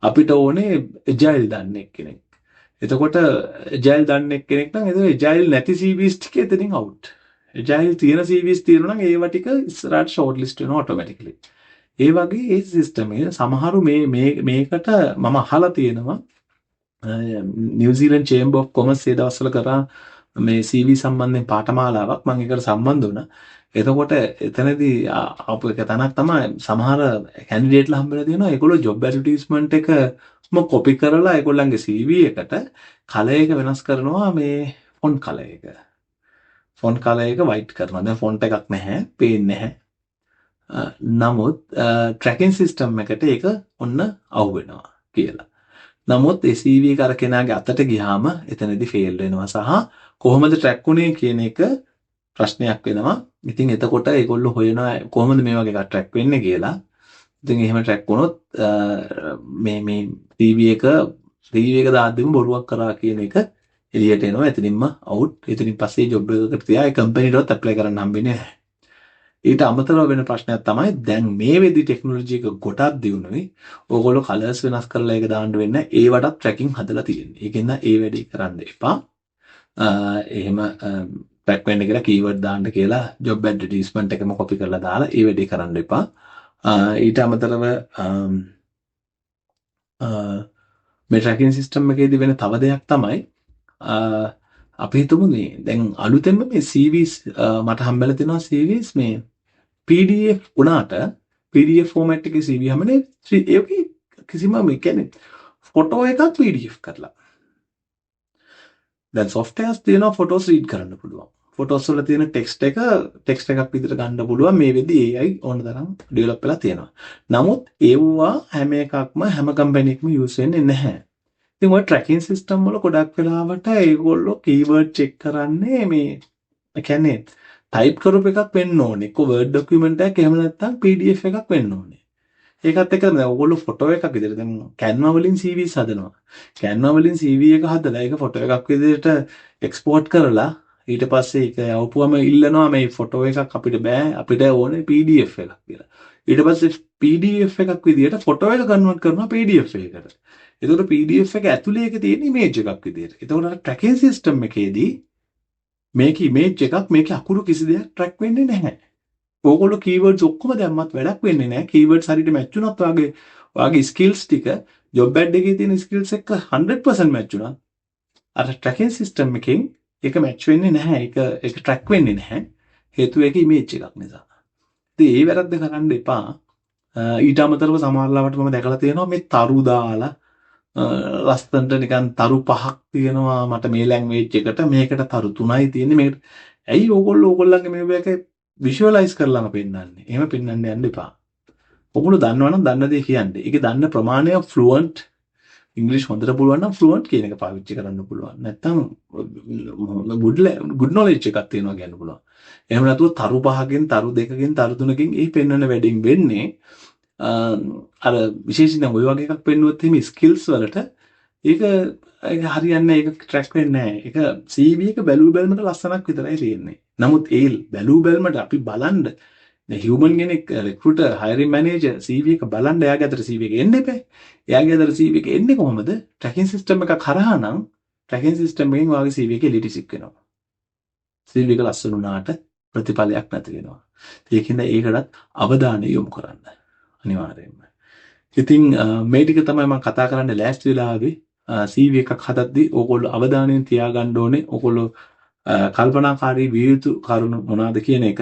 Speaker 1: අපිට ඕනේ එජයිල් දන්නේ කෙනෙක්. එතකොට එජයිල් දන්නේ කෙනෙක් නම් එතකොට එජයිල් නැති CVs ටික එතනින් අවුට්. එජයිල් තියෙන CVs තියෙනවා නම් ඒවා ටික ඉස්සරහට ෂෝට් ලිස්ට් වෙනවා ඔටෝමැටිකලි. ඒ වගේ ඒ සිස්ටම් එක සමහරු මේකට මම අහලා තියෙනවා නිව්සීලන්ත චේම්බර් ඔෆ් කොමර්ස් ඒ දවස්වල කරා මේ CV සම්බන්ධයෙන් පාඨමාලාවක් මම ඒකට සම්බන්ධ වුණා. එතකොට එතනදී ආපු එක තැනක් තමයි සමහර කැන්ඩිඩේට්ලා හම්බෙලා තියෙනවා ඒගොල්ලෝ ජොබ් ඇඩ්වර්ටයිස්මන්ට් එකම කොපි කරලා ඒගොල්ලන්ගේ CV එකට කලර් එක වෙනස් කරනවා මේ ෆොන්ට් කලර් එක. ෆොන්ට් කලර් එක වයිට් කරනවා. දැන් ෆොන්ට් එකක් නැහැ, පේන්නේ නැහැ. නමුත් ට්‍රැකින් සිස්ටම් එකට ඒක ඔන්න අවු වෙනවා කියලා. නමුත් ඒ CV එක අර කෙනාගේ අතට ගියාම එතනදී ෆේල් වෙනවා සහ කොහොමද ට්‍රැක් වුනේ කියන එක ප්‍රශ්නයක් වෙනවා. ඉතින් එතකොට ඒගොල්ලෝ හොයනවා කොහොමද මේ වගේ එකක් ට්‍රැක් වෙන්නේ කියලා. ඉතින් එහෙම ට්‍රැක් වුණොත් මේ CV එක දාද්දිම බොරුවක් කරා කියන එක එළියට එනවා. එතනින්ම අවුට්. එතනින් පස්සේ ජොබ් එකකට තියා ඒ කම්පැනිටවත් ඇප්ලයි කරන්න හම්බෙන්නේ නැහැ. ඊට අමතරව වෙන ප්‍රශ්නයක් තමයි දැන් මේ වෙදි ටෙක්නොලොජි එක ගොඩක් දියුණුයි. ඕගොල්ලෝ කලර්ස් වෙනස් කරලා ඒක දාන්න වෙන්නේ ඒවටත් ට්‍රැකින් හදලා තියෙන්නේ. ඒකෙන්ද ඒ වැඩේ කරන්න එපා. එහෙම ට්‍රැක් වෙන්න කියලා කීවර්ඩ් දාන්න කියලා ජොබ් ඇඩ්වර්ටයිස්මන්ට් එකම කොපි කරලා දාලා ඒ වැඩේ කරන්න එපා. ඊට අමතරව මේ ට්‍රැකින් සිස්ටම් එකේදී වෙන තව දෙයක් තමයි අපි හිතමු මේ දැන් අලුතෙන්ම මේ CVs මට හම්බෙලා තියෙනවා CVs මේ PDF උනාට PDF ෆෝමැට් එකේ CV හැමනේ ඒකේ කිසිම මේ කියන්නේ ෆොටෝ එකක් PDF කරලා. දැන් softwares තියෙනවා photos read කරන්න පුළුවන්. photos වල තියෙන text එකක් විදිහට ගන්න පුළුවන් මේ වෙද්දී AI ඕන තරම් ඩෙවලොප් වෙලා තියෙනවා. නමුත් ඒවා හැම එකක්ම හැම කම්පැනි එකම යූස් වෙන්නේ නැහැ. ඉතින් ඔය ට්‍රැකින් සිස්ටම් වල ගොඩක් වෙලාවට ඒගොල්ලෝ කීවර්ඩ් චෙක් කරන්නේ මේ කියන්නේ ටයිප් කරපු එකක් වෙන්න ඕනේ. ඒක Word document එකක් එහෙම නැත්නම් PDF එකක් වෙන්න ඕනේ. ඒකත් එක්ක දැන් ඔයගොල්ලෝ ෆොටෝ එකක් විදිහට දැන් Canva වලින් CVs හදනවා. Canva වලින් CV එක හදලා ඒක ෆොටෝ එකක් විදිහට එක්ස්පෝර්ට් කරලා ඊට පස්සේ ඒක යවපුවම ඉල්ලනවා මේ ෆොටෝ එකක් අපිට බෑ අපිට ඕනේ PDF එකක් කියලා. ඊට පස්සේ PDF එකක් විදිහට ෆොටෝ එක කන්වර්ට් කරනවා PDF එකකට. එතකොට PDF එක ඇතුලේ ඒක තියෙන ඉමේජ් එකක් විදිහට. එතකොට ට්‍රැකින් සිස්ටම් එකේදී මේක ඉමේජ් එකක් මේකේ අකුරු කිසි දෙයක් ට්‍රැක් වෙන්නේ නැහැ. ඕගොල්ලෝ කීවර්ඩ්ස් ඔක්කොම දැම්මත් වැඩක් වෙන්නේ නැහැ. කීවර්ඩ්ස් හරියට මැච් වුණත් ඔයාගේ ස්කිල්ස් ටික ජොබ් ඇඩ් එකේ තියෙන ස්කිල්ස් එක්ක 100% මැච් වුණා. අර ට්‍රැකින් සිස්ටම් එකෙන් ඒක මැච් වෙන්නේ නැහැ. ඒක ට්‍රැක් වෙන්නේ නැහැ. හේතුව ඒක ඉමේජ් එකක් නිසා. ඉතින් ඒ වැරද්ද කරන්න එපා. ඊට අමතරව සමහරවිට මම දැකලා තියෙනවා මේ තරු දාලා ලස්සනට නිකන් තරු 5ක් තියෙනවා මට මේ ලැන්ග්වේජ් එකට මේකට තරු 3යි තියෙන්නේ මේකට. ඇයි ඕගොල්ලෝගේ මේක විෂුවලයිස් කරලාම පෙන්නන්නේ? එහෙම පෙන්නන්න යන්න එපා. ඔගොල්ලෝ දන්නවනම් දන්න දේ කියන්න. ඒකේ දන්න ප්‍රමාණය ෆ්ලුවන්ට් ඉංග්‍රීසි හොඳට පුළුවන් නම් ෆ්ලුවන්ට් කියන එක පාවිච්චි කරන්න පුළුවන්. නැත්නම් good knowledge එකක් තියෙනවා කියන්න පුළුවන්. එහෙම නැතුව තරු 5කින් තරු 2කින් තරු 3කින් ඒ පෙන්වන වැඩින් වෙන්නේ අර විශේෂයෙන් ඔය වගේ එකක් පෙන්නුවොත් එහෙම ස්කිල්ස් වලට ඒක හරියන්නේ ඒක ට්‍රැක් වෙන්නේ නැහැ. ඒක CV එක බැලු බැලමට ලස්සනක් විතරයි තියෙන්නේ. නමුත් ඒ බැලු බැලමට අපි බලන්න දැන් හියුමන් කෙනෙක් රික්‍රූටර් හයරින් මැනේජර් CV එක බලන්න එයාගේ අතට CV එක එන්න එපා. එයාගේ අතට CV එක එන්නේ කොහොමද? ට්‍රැකින් සිස්ටම් එකක් හරහා නම් ට්‍රැකින් සිස්ටම් එකෙන් ඔයාගේ CV එකේ ලිටිසික් වෙනවා. CV එක ලස්සන වුණාට ප්‍රතිඵලයක් නැති වෙනවා. ඒකින්ද ඒකටත් අවධානය යොමු කරන්න. අනිවාර්යයෙන්ම. ඉතින් මේ ටික තමයි මම කතා කරන්න ලෑස්ති වෙලාවේ CV එකක් හදද්දී ඕගොල්ලෝ අවධානයෙන් තියාගන්න ඕනේ. ඕගොල්ලෝ කල්පනාකාරී විය යුතු කරුණු මොනවාද කියන එක.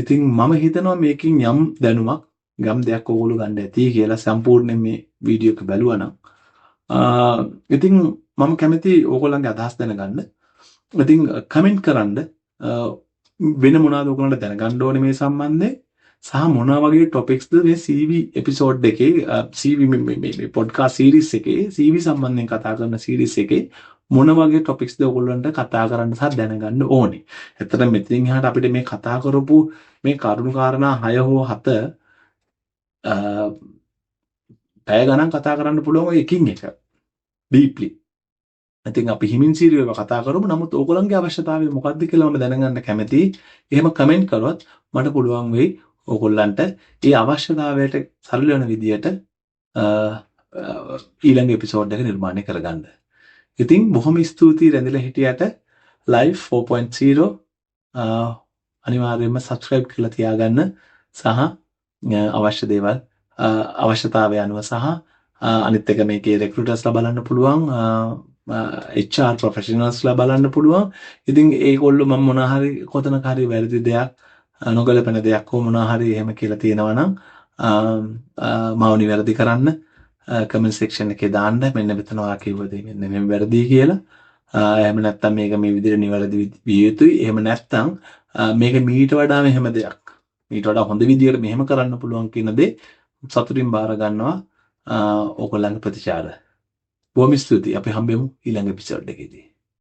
Speaker 1: ඉතින් මම හිතනවා මේකෙන් යම් දැනුමක් ගම් දෙයක් ඕගොල්ලෝ ගන්න ඇති කියලා සම්පූර්ණයෙන් මේ වීඩියෝ එක බැලුවා නම්. ඉතින් මම කැමති ඕගොල්ලන්ගේ අදහස් දැනගන්න. ඉතින් කමෙන්ට් කරන්න වෙන මොනවද ඕගොල්ලන්ට දැනගන්න ඕනේ මේ සම්බන්ධයෙන් සහ මොන වගේ ටොපික්ස්ද මේ CV එපිසෝඩ් එකේ CV මේ පොඩ්කාස්ට් සීරීස් එකේ CV සම්බන්ධයෙන් කතා කරන සීරීස් එකේ මොන වගේ ටොපික්ස්ද ඔයගොල්ලන්ට කතා කරන්න සහ දැනගන්න ඕනේ. ඇත්තටම මෙතනින් එහාට අපිට මේ කතා කරපු මේ කරුණු කාරණා 6 හෝ 7 පැය ගණන් කතා කරන්න පුළුවන් ඔය එකින් එක. ඩීප්ලි. ඉතින් අපි හිමින් සීරියව කතා කරමු. නමුත් ඕගොල්ලන්ගේ අවශ්‍යතාවය මොකක්ද කියලා මම දැනගන්න කැමතියි. එහෙම කමෙන්ට් කරොත් මට පුළුවන් වෙයි ඕගොල්ලන්ට ඒ අවශ්‍යතාවයට සරල වෙන විදියට ඊළඟ එපිසෝඩ් එක නිර්මාණය කරගන්න. ඉතින් බොහොම ස්තුතියි රැඳිලා හිටියට live 4.0 අනිවාර්යයෙන්ම subscribe කරලා තියාගන්න සහ අවශ්‍ය දේවල් අවශ්‍යතාවය අනුව සහ අනිත් එක මේකේ recruitersලා බලන්න පුළුවන් HR professionalsලා බලන්න පුළුවන්. ඉතින් ඒගොල්ලෝ මම මොනවා හරි කොතනක හරි වැරදි දෙයක් නොගැලපෙන දෙයක් හෝ මොනවා හරි එහෙම කියලා තියෙනවා නම් මාව නිවැරදි කරන්න කමෙන්ට් සෙක්ෂන් එකේ දාන්න මෙන්න මෙතන ඔයා කිව්ව දේ මෙන්න මෙහෙම වැරදි කියලා. එහෙම නැත්නම් මේක මේ විදිහට නිවැරදි විය යුතුයි. එහෙම නැත්නම් මේක මීට වඩා මෙහෙම දෙයක්. මීට වඩා හොඳ විදිහට මෙහෙම කරන්න පුළුවන් කියන දේ සතුටින් බාර ගන්නවා ඕගොල්ලන්ගේ ප්‍රතිචාර. බොහොම ස්තුතියි. අපි හම්බෙමු ඊළඟ එපිසෝඩ් එකේදී.